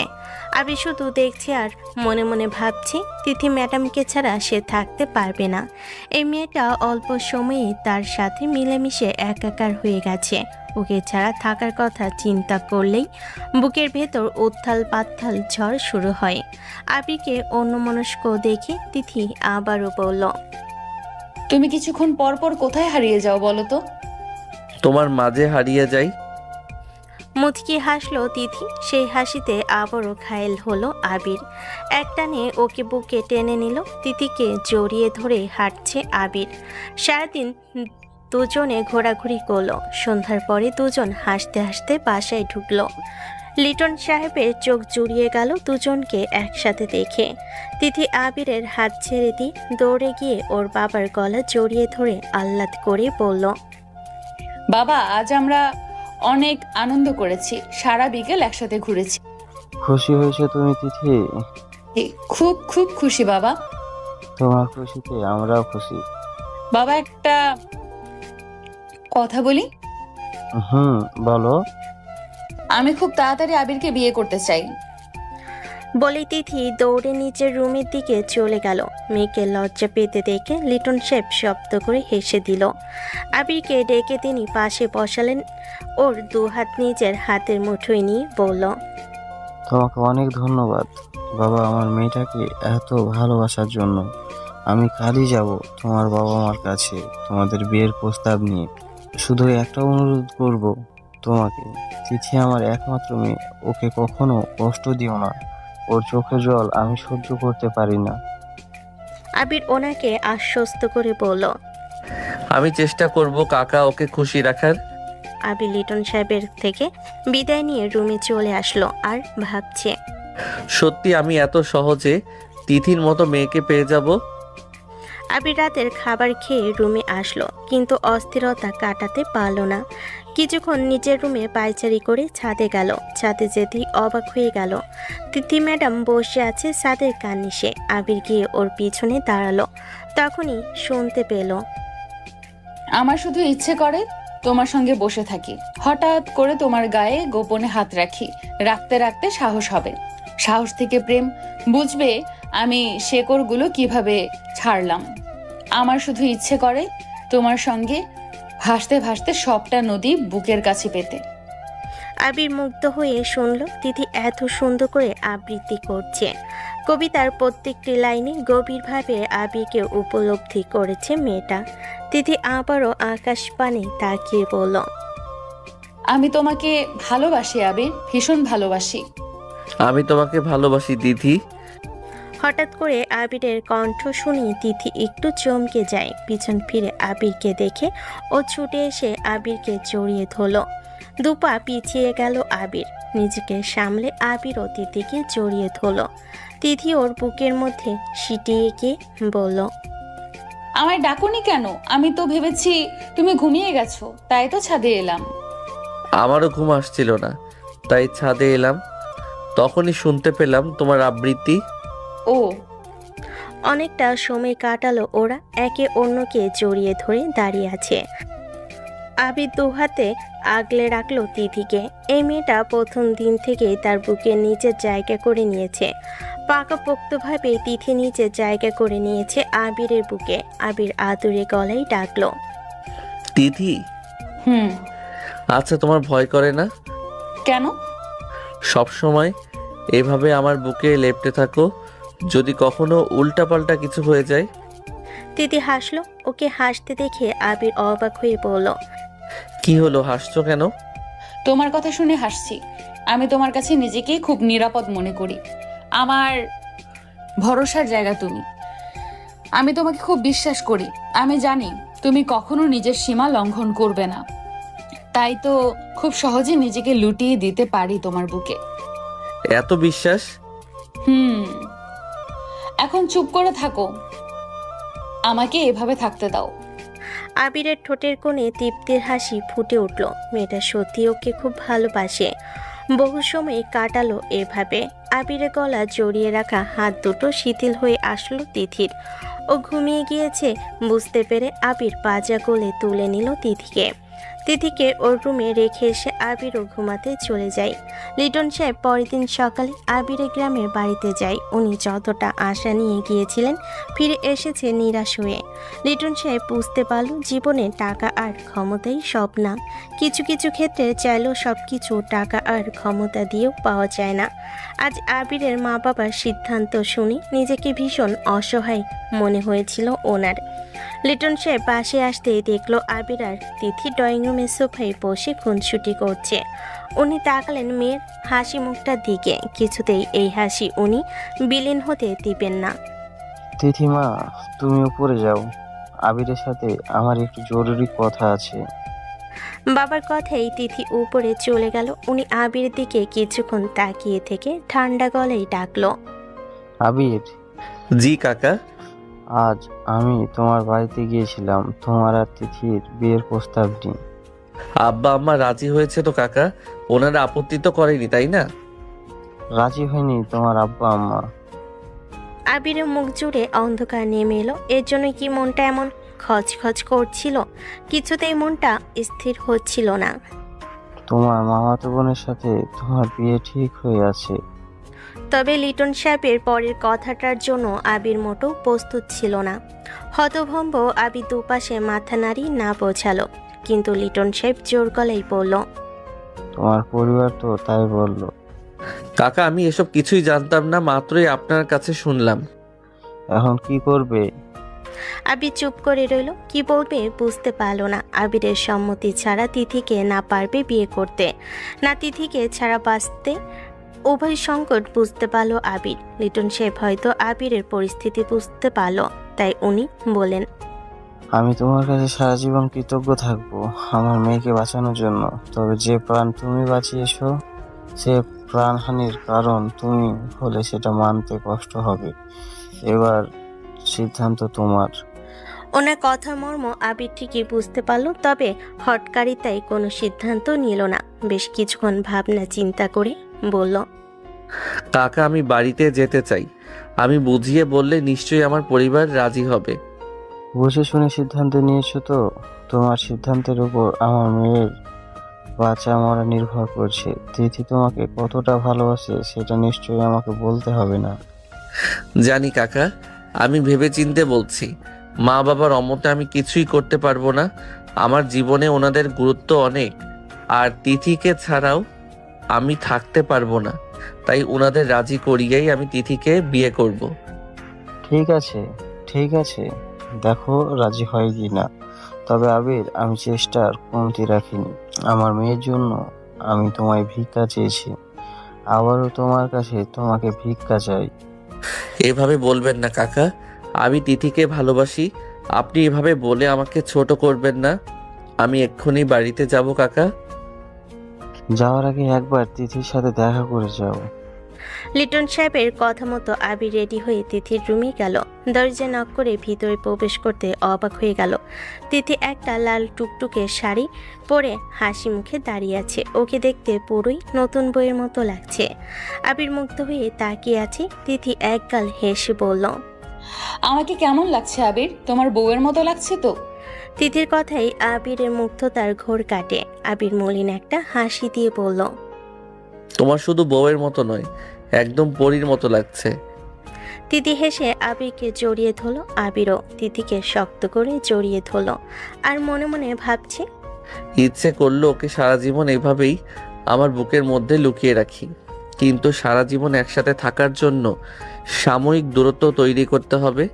আবির শুধু দেখছে আর মনে মনে ভাবছে তিথি ম্যাডামকে ছাড়া সে থাকতে পারবে না। এই মেয়েটা অল্প সময়ে তার সাথে মিলেমিশে একাকার হয়ে গেছে। ওকে ছাড়া থাকার কথা চিন্তা করলেই বুকের ভেতর উত্থাল পাত্থাল ঝড় শুরু হয়। আবিরকে অন্যমনস্ক দেখে তিথি আবারও বলল, তুমি কিছুক্ষণ পর পর কোথায় হারিয়ে যাও বলো তো? তোমার মাঝে হারিয়ে যাই। মুচকি হাসলো তিথি। সেই হাসিতে আবারও ঘায়েল হলো আবির। একটানে ওকে বুকে টেনে নিল। তিথিকে জড়িয়ে ধরে হাঁটছে আবির। সারাদিন দুজনে ঘোরাঘুরি করলো। সন্ধ্যার পরে দুজন হাসতে হাসতে বাসায় ঢুকলো। লিটন সাহেবের চোখ জুড়িয়ে গেল দুজনকে একসাথে দেখে। তিথি আবিরের হাত ছেড়ে দিয়ে দৌড়ে গিয়ে ওর বাবার গলা জড়িয়ে ধরে আহ্লাদ করে বলল, বাবা আজ আমরা অনেক আনন্দ করেছি, সারা বিকেল একসাথে ঘুরেছি। খুশি হয়েছে তুমি তিথি? খুব খুব খুশি বাবা। তোমার খুশিতে আমরাও খুশি। বাবা একটা কথা বলি? বলো। আমি খুব তাড়াতাড়ি আবিরকে বিয়ে করতে চাই। বলে তিথি দৌড়ে নিচের রুমের দিকে চলে গেল। মেয়েকে লজ্জা পেতে দেখে লিটন শেফ শব্দ করে হেসে দিল। আবিরকে ডেকে তিনি পাশে বসালেন। ওর দুহাত নিজের হাতের মুঠোয় নিয়ে বলল, তোমাকে অনেক ধন্যবাদ বাবা আমার মেয়েটাকে এত ভালোবাসার জন্য। আমি কালই যাব তোমার বাবা মার কাছে তোমাদের বিয়ের প্রস্তাব নিয়ে। শুধু একটা অনুরোধ করব তোমাকে, তিথি আমার একমাত্র মেয়ে, ওকে কখনো কষ্ট দিও না। ওর চোখে জল আমি সহ্য করতে পারি না। আবির ওনাকে আশ্বস্ত করে বলল। আমি চেষ্টা করব কাকা ওকে খুশি রাখার। আবির লিটন সাহেবের থেকে বিদায় নিয়ে রুমে চলে আসলো আর ভাবছে, সত্যি আমি এত সহজে তিথির মতো মেয়েকে পেয়ে যাব? আবির রাতের খাবার খেয়ে রুমে আসলো, কিন্তু অস্থিরতা কাটাতে পারল না। কিছুক্ষণ নিজের রুমে পায়চারি করে ছাদে গেল। ছাদে যেতেই অবাক হয়ে গেল। তিথি ম্যাডাম বসে আছে ছাদের কার্নিশে। আবির গিয়ে ওর পিছনে দাঁড়ালো। তখনই শুনতে পেল, আমার শুধু ইচ্ছে করে তোমার সঙ্গে বসে থাকি, হঠাৎ করে তোমার গায়ে গোপনে হাত রাখি, রাখতে রাখতে সাহস হবে, সাহস থেকে প্রেম, বুঝবে আমি শেকড়গুলো কিভাবে ছাড়লাম। আমার শুধু ইচ্ছে করে তোমার সঙ্গে ভাসতে ভাসতে সবটা নদী বুকের কাছে পেতে। আবির মুগ্ধ হয়ে শুনল তিথি এত সুন্দর করে আবৃত্তি করছে। কবিতার প্রত্যেকটি লাইনে গভীরভাবে আবিরকে উপলব্ধি করেছে মেয়েটা। তিথি আবারও আকাশ পানে তাকিয়ে বলল, আমি তোমাকে ভালোবাসি আবির, ভীষণ ভালোবাসি। আমি তোমাকে ভালোবাসি দিদি। হঠাৎ করে আবিরের কণ্ঠ শুনে তিথি একটু চমকে যায়। পিছন ফিরে আবিরকে দেখে ও ছুটে এসে আবিরকে জড়িয়ে ধরল। দুপা পিছিয়ে গেল আবির। নিজেকে সামলে আবির ও তিথিকে জড়িয়ে ধরল। তিথি ওর বুকের মধ্যে সিটিয়ে গিয়ে বলল, আমায় ডাকুনি কেন? আমি তো ভেবেছি তুমি ঘুমিয়ে গেছো, তাই তো ছাদে এলাম। আমারও ঘুম আসছিল না, তাই ছাদে এলাম। তখনই শুনতে পেলাম তোমার আবৃত্তি। ও, অনেকটা সময় কাটালো ওরা একে অন্যকে জড়িয়ে ধরে দাঁড়িয়ে আছে। আবির দুহাতে আগলে রাখলো তিথিকে। এই মেয়েটা প্রথম দিন থেকেই তার বুকের নিচে জায়গা করে নিয়েছে। পাকাপোক্তভাবে তিথি নিচে জায়গা করে নিয়েছে আবিরের বুকে। আবির আদুরে গলায় ডাকলো, তিথি। হুম। আচ্ছা তোমার ভয় করে না? কেন? সব সময় এভাবে আমার বুকে লেপ্টে থাকো, যদি কখনো উল্টাপাল্টা কিছু হয়ে যায়। তিথি হাসলো। ওকে হাসতে দেখে আবির অবাক হয়ে বলল, কি হলো, হাসছো কেন? তোমার কথা শুনে হাসছি। আমি তোমার কাছে নিজেকেই খুব নিরাপদ মনে করি। আমার ভরসার জায়গা তুমি। আমি তোমাকে খুব বিশ্বাস করি। আমি জানি তুমি কখনো নিজের সীমা লঙ্ঘন করবে না, তাই তো খুব সহজে নিজেকে লুটিয়ে দিতে পারি তোমার বুকে। এত বিশ্বাস? এখন চুপ করে থাকো, আমাকে এভাবে থাকতে দাও। আবিরের ঠোঁটের কোণে তৃপ্তির হাসি ফুটে উঠল। মেয়েটা সত্যি ওকে খুব ভালোবাসে। বহু সময় কাটালো এভাবে। আবিরের গলা জড়িয়ে রাখা হাত দুটো শিথিল হয়ে আসলো তিথির। ও ঘুমিয়ে গিয়েছে বুঝতে পেরে আবির পাজা কোলে তুলে নিল তিথিকে। তিথিকে ওর রুমে রেখে এসে আবিরও ঘুমাতে চলে যায়। লিটন সাহেব পরের দিন সকালে আবিরের গ্রামের বাড়িতে যায়। উনি যতটা আশা নিয়ে গিয়েছিলেন ফিরে এসেছে নিরাশ হয়ে। লিটন সাহেব বুঝতে পারল জীবনে টাকা আর ক্ষমতাই সব না। কিছু কিছু ক্ষেত্রে চাইলেও সব কিছু টাকা আর ক্ষমতা দিয়েও পাওয়া যায় না। আজ আবিরের মা বাবার সিদ্ধান্ত শুনে নিজেকে ভীষণ অসহায় মনে হয়েছিল ওনার। লিটন সাহেব পাশে আসতেই দেখলো আবির আর তিথি ড্রয়িং রুমের সোফায় বসে খুনসুটি করছে। উনি তাকালেন মেয়ের হাসি মুখটার দিকে। কিছুতেই এই হাসি উনি বিলীন হতে দিবেন না। তিথিমা, তুমি উপরে যাও, আবিরের সাথে আমার একটু জরুরি কথা আছে। বাবার কথাই তিথি উপরে চলে গেল। উনি আবির দিকে কিছুক্ষণ তাকিয়ে থেকে ঠান্ডা গলায় ডাকলো, আবির। জি কাকা। আজ আমি তোমার বাড়িতে গিয়েছিলাম তোমার আর তিথির বিয়ের প্রস্তাব নিয়ে। আব্বা আম্মা রাজি হয়েছে তো কাকা? ওনারা আপত্তি তো করেনি, তাই না? রাজি হয়নি তোমার আব্বা আম্মা। আবিরের মুখ জুড়ে অন্ধকার নেমে এলো। এর জন্য কি মনটা এমন খচখচ করছিল? কিছুতেই মনটা স্থির হচ্ছিল না। তোমার মামাতো বোনের সাথে তোমার বিয়ে ঠিক হয়ে আছে। তবে লিটন সাহেবের পরের কথাটার জন্য আবির মোটেও প্রস্তুত ছিল না। হতভম্ব আবির দুপাশে মাথা নাড়ি না বোঝালো, কিন্তু লিটন সাহেব জোর গলায় বলল, তোমার পরিবার তো তাই বললো। কাকা আমি এসব কিছুই জানতাম না, মাত্রই আপনার কাছে শুনলাম। এখন কি করবে? আবির চুপ করে রইল, কি বলবে বুঝতে পারল না। আবিরের সম্মতি ছাড়া তিথিকে না পারবে বিয়ে করতে, না তিথিকে ছাড়া বাঁচতে। উভয় সংকট বুঝতে পারল আবির। লিটন সাহেব হয়তো আবিরের পরিস্থিতি বুঝতে পারল, তাই উনি বলেন, আমি তোমার কাছে সারা জীবন কৃতজ্ঞ থাকবো আমার মেয়েকে বাঁচানোর জন্য। তবে যে প্রাণ তুমি বাঁচিয়েছো সে প্রাণহানির কারণ তুমি হলে সেটা মানতে কষ্ট হবে। এবার সিদ্ধান্ত তোমার। ওনার কথা মর্ম আবির ঠিকই বুঝতে পারল, তবে হটকারিতায় কোনো সিদ্ধান্ত নিল না। বেশ কিছুক্ষণ ভাবনা চিন্তা করে বলল, কাকা আমি বাড়িতে যেতে চাই। আমি বুঝিয়ে বললে নিশ্চয়ই আমার পরিবার রাজি হবে। বুঝে শুনে সিদ্ধান্ত নিয়েছো তো? তোমার সিদ্ধান্তের উপর আমার মেয়ের বাঁচা মরা নির্ভর করছে। তিথি তোমাকে কতটা ভালোবাসে সেটা নিশ্চয়ই আমাকে বলতে হবে না। জানি কাকা, আমি ভেবেচিন্তে বলছি। মা বাবার অমতে আমি কিছুই করতে পারবো না। আমার জীবনে ওনাদের গুরুত্ব অনেক, আর তিথিকে ছাড়াও আমি থাকতে পারবো না। তাই ওনাদের রাজি করিয়েই আমি তিথিকে বিয়ে করব। ঠিক আছে, ঠিক আছে, দেখো রাজি হয় কি না। তবে আবির, আমি চেষ্টার কমতি রাখিনি। আমার মেয়ের জন্য আমি তোমায় ভিক্ষা চেয়েছি, আবারও তোমার কাছে তোমাকে ভিক্ষা চাই। এভাবে বলবেন না কাকা, আমি তিথিকে ভালোবাসি। আপনি এভাবে বলে আমাকে ছোট করবেন না। আমি এক্ষুনি বাড়িতে যাব কাকা। যাওয়ার আগে একবার তিথির সাথে দেখা করে যাও। লিটন সাহেবের কথা মতো আবির রেডি হয়ে তিথির রুমে গেল। দরজা নক করে ভিতরে প্রবেশ করতে অবাক হয়ে গেল। তিথি একটা লাল টুকটুকে শাড়ি পরে হাসি মুখে দাঁড়িয়ে আছে। ওকে দেখতে পুরোই নতুন বইয়ের মতো লাগছে। আবির মুগ্ধ হয়ে তাকিয়ে আছে। তিথি একগাল হেসে বলল, আমাকে কেমন লাগছে আবির? তোমার বউয়ের মতো লাগছে তো? তিথির কথাই আবিরের মুগ্ধতার ঘোর কাটে। আবির মলিন একটা হাসি দিয়ে বলল, তোমার শুধু বউয়ের মতো নয়, একদম পরীর মতো লাগছে। তিথি হেসে আবিরকে জড়িয়ে ধরল। আবিরও তিথিকে শক্ত করে জড়িয়ে ধরল, আর মনে মনে ভাবছে, ইচ্ছে করলো ওকে সারা জীবন এভাবেই আমার বুকের মধ্যে লুকিয়ে রাখি, কিন্তু সারা জীবন একসাথে থাকার জন্য সাময়িক দূরত্ব তৈরি করতে হবে।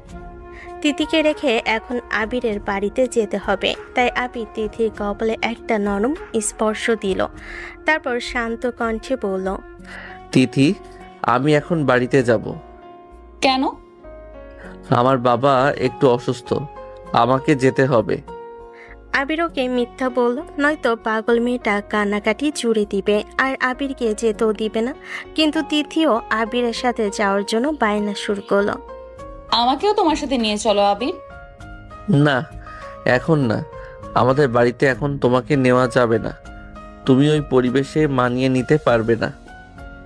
তিথিকে রেখে এখন আবিরের বাড়িতে যেতে হবে। তাই আবির তিথির কপালে একটা নরম স্পর্শ দিল। তারপর শান্ত কণ্ঠে বলল, তিথি, আমি এখন বাড়িতে যাব। কেন? আমার বাবা একটু অসুস্থ, আমাকে যেতে হবে। আবির ওকে মিথ্যা বলল, নয়তো পাগল মেয়েটা কান্নাকাটি জুড়ে দিবে আর আবিরকে যেতেও দিবে না। কিন্তু তিথিও আবিরের সাথে যাওয়ার জন্য বায়না শুরু করলো। আমাকেও তোমার সাথে নিয়ে চলো আবির। না, এখন না। আমাদের বাড়িতে এখন তোমাকে নেওয়া যাবে না। তুমি ওই পরিবেশে মানিয়ে নিতে পারবে না।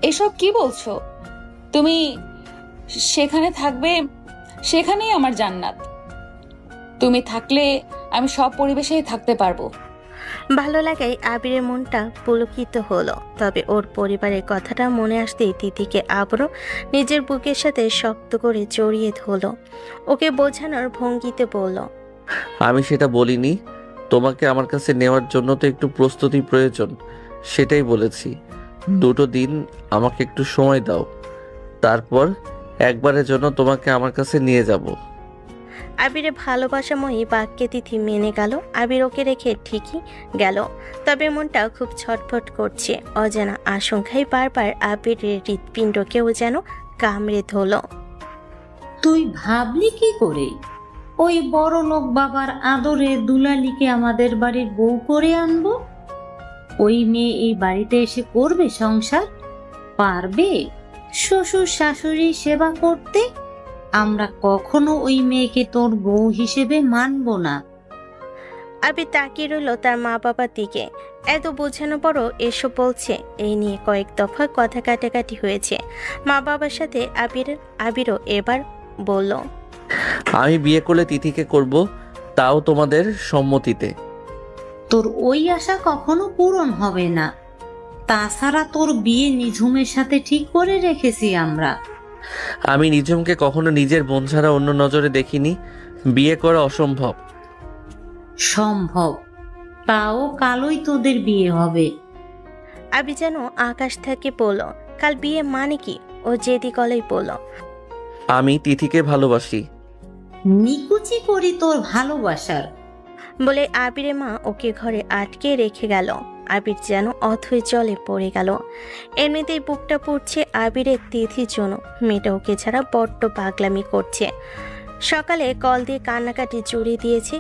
এসব কি বলছো? তুমি সেখানে থাকবে, সেখানেই আমার জান্নাত। তুমি থাকলে আমি সব পরিবেশেই থাকতে পারবো। ভালো লাগায় আবিরের মনটা পুলকিত হলো। তবে ওর পরিবারের কথাটা মনে আসতেই তিথিকে আবারও নিজের বুকের সাথে শক্ত করে জড়িয়ে ধরলো। ওকে বোঝানোর ভঙ্গিতে বলল, আমি সেটা বলিনি। তোমাকে আমার কাছে নেওয়ার জন্য তো একটু প্রস্তুতি প্রয়োজন, সেটাই বলেছি। 2 দিন আমাকে একটু সময় দাও, তারপর একবারের জন্য তোমাকে আমার কাছে নিয়ে যাব। আবিরের ভালোবাসাময়ী বাক্যে তিথি মেনে গেল। আবির ওকে রেখে ঠিকই গেল, তবে মনটা খুব ছটফট করছে। অজানা আশঙ্কায় বারবার আবিরের হৃৎপিণ্ডকেও যেন কামড়ে ধরল। তুই ভাবলি কি করে ওই বড় লোক বাবার আদরে দুলালিকে আমাদের বাড়ির বউ করে আনবো? ওই মেয়ে এই বাড়িতে এসে করবে সংসার? পারবে শ্বশুর শাশুড়ি সেবা করতে? আমরা কখনো ওই মেয়েকে তোর বউ হিসেবে মানবো না। আবির তাকিয়ে রইল তার মা বাবার দিকে। এত বোঝানো পরও এসব বলছে। এই নিয়ে কয়েক দফা কথা কাটাকাটি হয়েছে মা বাবার সাথে। আবিরও এবার বলল, আমি বিয়ে করলে তিথিকে করব, তাও তোমাদের সম্মতিতে। তোর ওই আশা কখনো পূরণ হবে না। তাছাড়া তোর বিয়ে নিঝুমের সাথে ঠিক করে রেখেছি আমরা। আমি নিঝুমকে কখনো নিজের বোন ছাড়া অন্য নজরে দেখিনি। বিয়ে করা অসম্ভব। সম্ভব, তাও কালই তোদের বিয়ে হবে। আবি যেন আকাশ থেকে পড়ল। কাল বিয়ে মানে কি? ও জেদি গলায় পড়ল। আমি তিথিকে ভালোবাসি। নিকুচি করি তোর ভালোবাসার। বলে আবিরের মা ওকে ঘরে আটকে রেখে গেল। আবির যেন অথই জলে পড়ে গেল। এমনিতেই বুকটা পুড়ছে আবিরের তিথির জন্য। মেয়েটা ওকে ছাড়া বড্ড পাগলামি করছে। সকালে কল দিয়ে কান্নাকাটি জুড়ে দিয়েছে।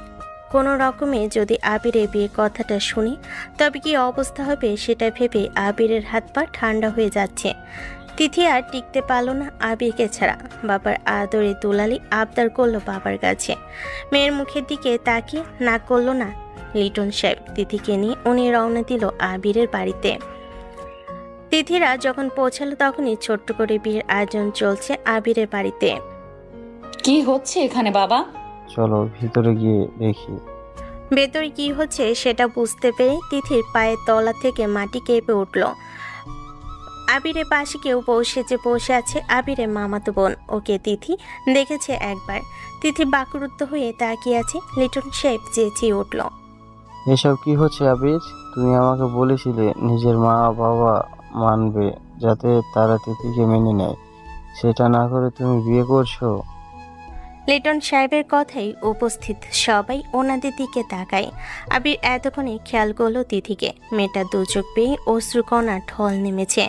কোনো রকমে যদি আবিরের বিয়ে কথাটা শুনি তবে কি অবস্থা হবে সেটা ভেবে আবিরের হাত পা ঠান্ডা হয়ে যাচ্ছে। তিথি আর টিকতে পারল না আবিরকে ছাড়া। বাবার আদরে দুলালি আবদার করলো বাবার কাছে। মেয়ের মুখের দিকে তাকিয়ে না করলো না লিটন সাহেব। তিথিকে নিয়ে উনি রওনা দিল আবিরের বাড়িতে। তিথিরা যখন পৌঁছালো তখনই ছোট্ট করে বিয়ের আয়োজন চলছে আবিরের বাড়িতে। কি হচ্ছে এখানে বাবা? চলো ভিতরে গিয়ে দেখি। ভেতরে কি হচ্ছে সেটা বুঝতে পেরে তিথির পায়ের তলা থেকে মাটি কেঁপে উঠল। আবিরের পাশে কেউ বসে আছে আবিরের মামাতো বোন। ওকে তিথি দেখেছে একবার। তিথি বাকরুদ্ধ হয়ে তাকিয়ে আছে। লিটন সাহেব চেঁচিয়ে উঠল, এসব কি হচ্ছে আবির? তুমি আমাকে বলেছিলে নিজের মা বাবা মানবে যাতে তারা তিথিকে মেনে নেয়, সেটা না করে তুমি বিয়ে করছো। লিটন সাহেবের কথাই উপস্থিত সবাই ওনাদের দিকে তাকায়। আবির এতক্ষণে খেয়াল করলো তিথিকে। মেয়েটা দু চোখ পেয়ে অশ্রুকণা ঢল নেমেছে।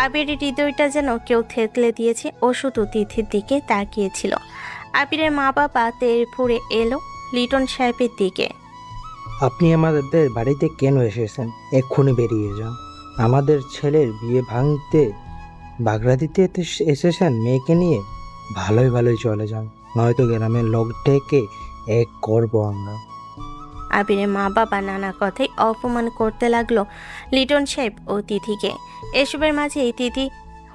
আবিরের হৃদয়টা যেন কেউ থেতলে দিয়েছে। ও শুধু তিথির দিকে তাকিয়েছিল। আবিরের মা বাবা তেড়ে ফুঁড়ে এলো লিটন সাহেবের দিকে। আপনি আমাদের বাড়িতে কেন এসেছেন? এক্ষুনি বেরিয়ে যান। আমাদের ছেলের বিয়ে ভাঙতে বাগড়া দিতে এসেছেন মেয়েকে নিয়ে? ভালোই ভালোই চলে যান, নয়তো গ্রামের লোক ডেকে এক করবো আমরা। আবিরের মা বাবা নানা কথায় অপমান করতে লাগলো লিটন সাহেব ও তিথিকে। এসবের মাঝেই তিথি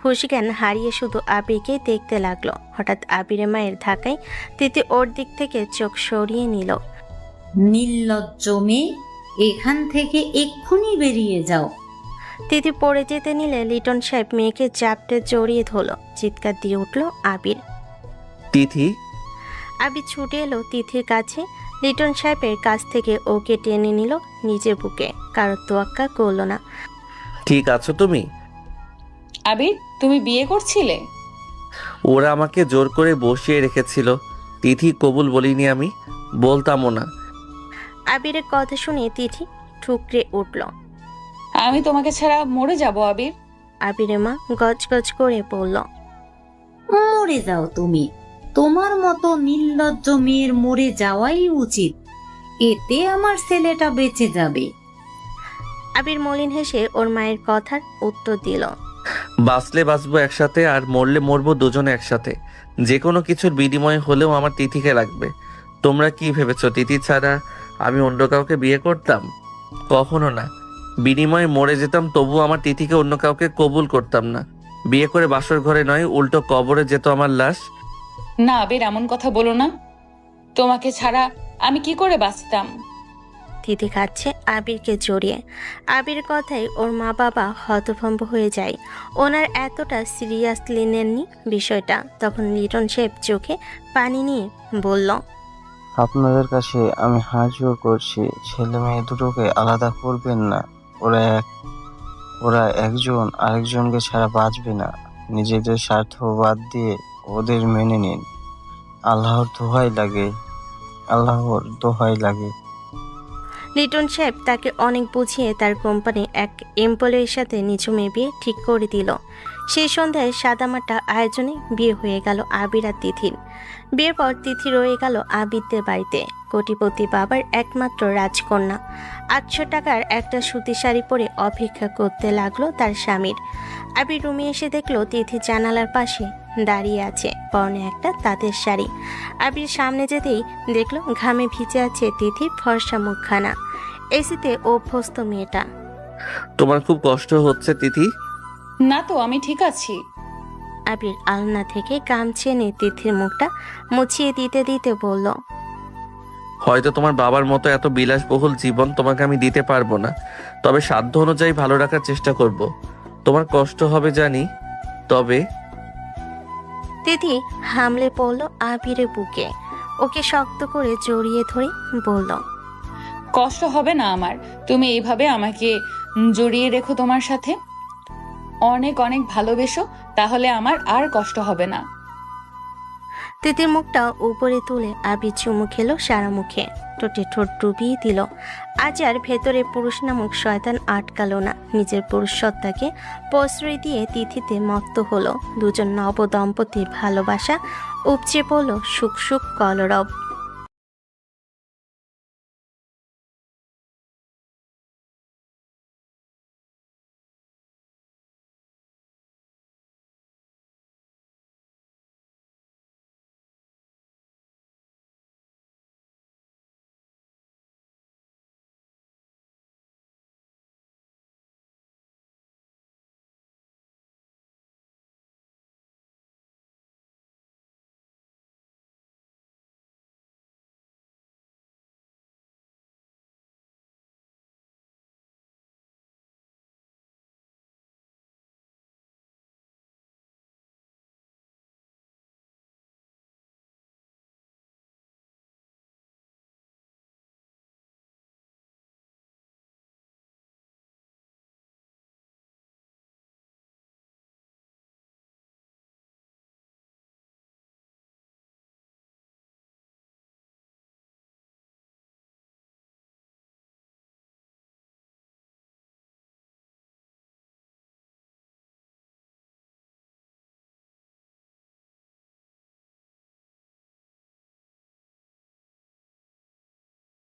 হুশজ্ঞান হারিয়ে শুধু আবিরকে দেখতে লাগলো। হঠাৎ আবিরের মায়ের ধাক্কায় তিথি ওর দিক থেকে চোখ সরিয়ে নিল। নির্লজ্জ মেয়ে, এখান থেকে এক্ষুনি বেরিয়ে যাও। তিথি পড়ে যেতে নিলে লিটন সাহেব মেয়েকে চাপটে জড়িয়ে ধরলো। চিৎকার দিয়ে উঠল আবির। তিথি। আবির ছুটে এলো তিথির কাছে। লিটন সাহেবের কাছ থেকে ওকে টেনে নিল নিজের বুকে। কারো তোয়াক্কা করলো না। ঠিক আছো তুমি? আবির, তুমি বিয়ে করছিলে? ওরা আমাকে জোর করে বসিয়ে রেখেছিল। তিথি কবুল বলিনি, আমি বলতামও না। আবিরের কথা শুনে তিথি ঠুকরে উঠল। আমি তোমাকে ছাড়া মরে যাব আবির। আবিরের মা গজগজ করে বলল, মরে যাও তুমি। তোমার মতো নির্লজ্জ মেয়ের মরে যাওয়াই উচিত। এতে আমার ছেলেটা বেঁচে যাবে। আবির মলিন হেসে ওর মায়ের কথার উত্তর দিল, বাঁচলে বাঁচবো একসাথে, আর মরলে মরবো দুজনে একসাথে। যে কোনো কিছুর বিনিময়ে হলেও আমার তিথিকে লাগবে। তোমরা কি ভেবেছো তিথি ছাড়া আমি অন্য কাউকে বিয়ে করতাম? কখনো না। বিনিময়ে মরে যেতাম, তবুও আমার তিথিকে অন্য কাউকে কবুল করতাম না। বিয়ে করে বাসর ঘরে নয়, উল্টো কবরে যেত আমার লাশ। না আবির, এমন কথা বলো না। তোমাকে ছাড়া আমি কি করে বাঁচতাম? তিথি খাচ্ছে আবিরকে জড়িয়ে। আবির কথায় ওর মা বাবা হতভম্ব হয়ে যায়। ওনার এতটা সিরিয়াসলি নেননি বিষয়টা। তখন লিটন সাহেব চোখে পানি নিয়ে বলল, আপনাদের কাছে আমি হাত জোড় করছি, ছেলে মেয়ে দুটোকে আলাদা করবেন না। ওরা একজন আরেকজনকে ছাড়া বাঁচবে না। নিজেদের স্বার্থ বাদ দিয়ে ওদের মেনে নিন। আল্লাহর দোহাই লাগে। লিটন সাহেব তাকে অনেক বুঝিয়ে তার কোম্পানির এক এমপ্লয়ির সাথে নিঝুমের বিয়ে ঠিক করে দিল। সেই সন্ধ্যায় সাদামাটা আয়োজনে বিয়ে হয়ে গেল আবির আর তিথির। বিয়ের পর তিথি রয়ে গেল আবিরদের বাড়িতে। কোটিপতি বাবার একমাত্র রাজকন্যা। 800 টাকার একটা সুতি শাড়ি পরে অপেক্ষা করতে লাগলো তার স্বামীর। আবির রুমে এসে দেখলো তিথি জানালার পাশে দাঁড়িয়ে আছে, পরনে একটা তাঁতের শাড়ি। আবির সামনে যেতেই দেখলো ঘামে ভিজে আছে তিথির ফর্সা মুখখানা। এসিতে অভ্যস্ত মেয়েটা। তোমার খুব কষ্ট হচ্ছে তিথি? না তো, আমি ঠিক আছি। আবির আলনা থেকে গামছা এনে তিথির মুখটা মুছিয়ে দিতে দিতে বলল, হয়তো তোমার বাবার মতো এত বিলাসবহুল জীবন তোমাকে আমি দিতে পারবো না, তবে সাধ্য অনুযায়ী ভালো রাখার চেষ্টা করব। তোমার কষ্ট হবে জানি, তবে তিথি হামলে পড়ল আবিরের বুকে, ওকে শক্ত করে জড়িয়ে ধরে বলল, কষ্ট হবে না আমার, তুমি এইভাবে আমাকে জড়িয়ে রেখো তোমার সাথে, অনেক অনেক ভালোবেসো, তাহলে আমার আর কষ্ট হবে না। তিতির মুখটা উপরে তুলে আবির চুমু খেলো সারা মুখে, ঠোঁটে ঠোঁট ডুবিয়ে দিল। আজ আর ভেতরে পুরুষ নামক শয়তান আটকালো না, নিজের পুরুষ সত্তাকে প্রশ্রয় দিয়ে তিথিতে মত্ত হলো। দুজন নব দম্পতির ভালোবাসা উপচে পড়ল সুখ সুখ কলরব।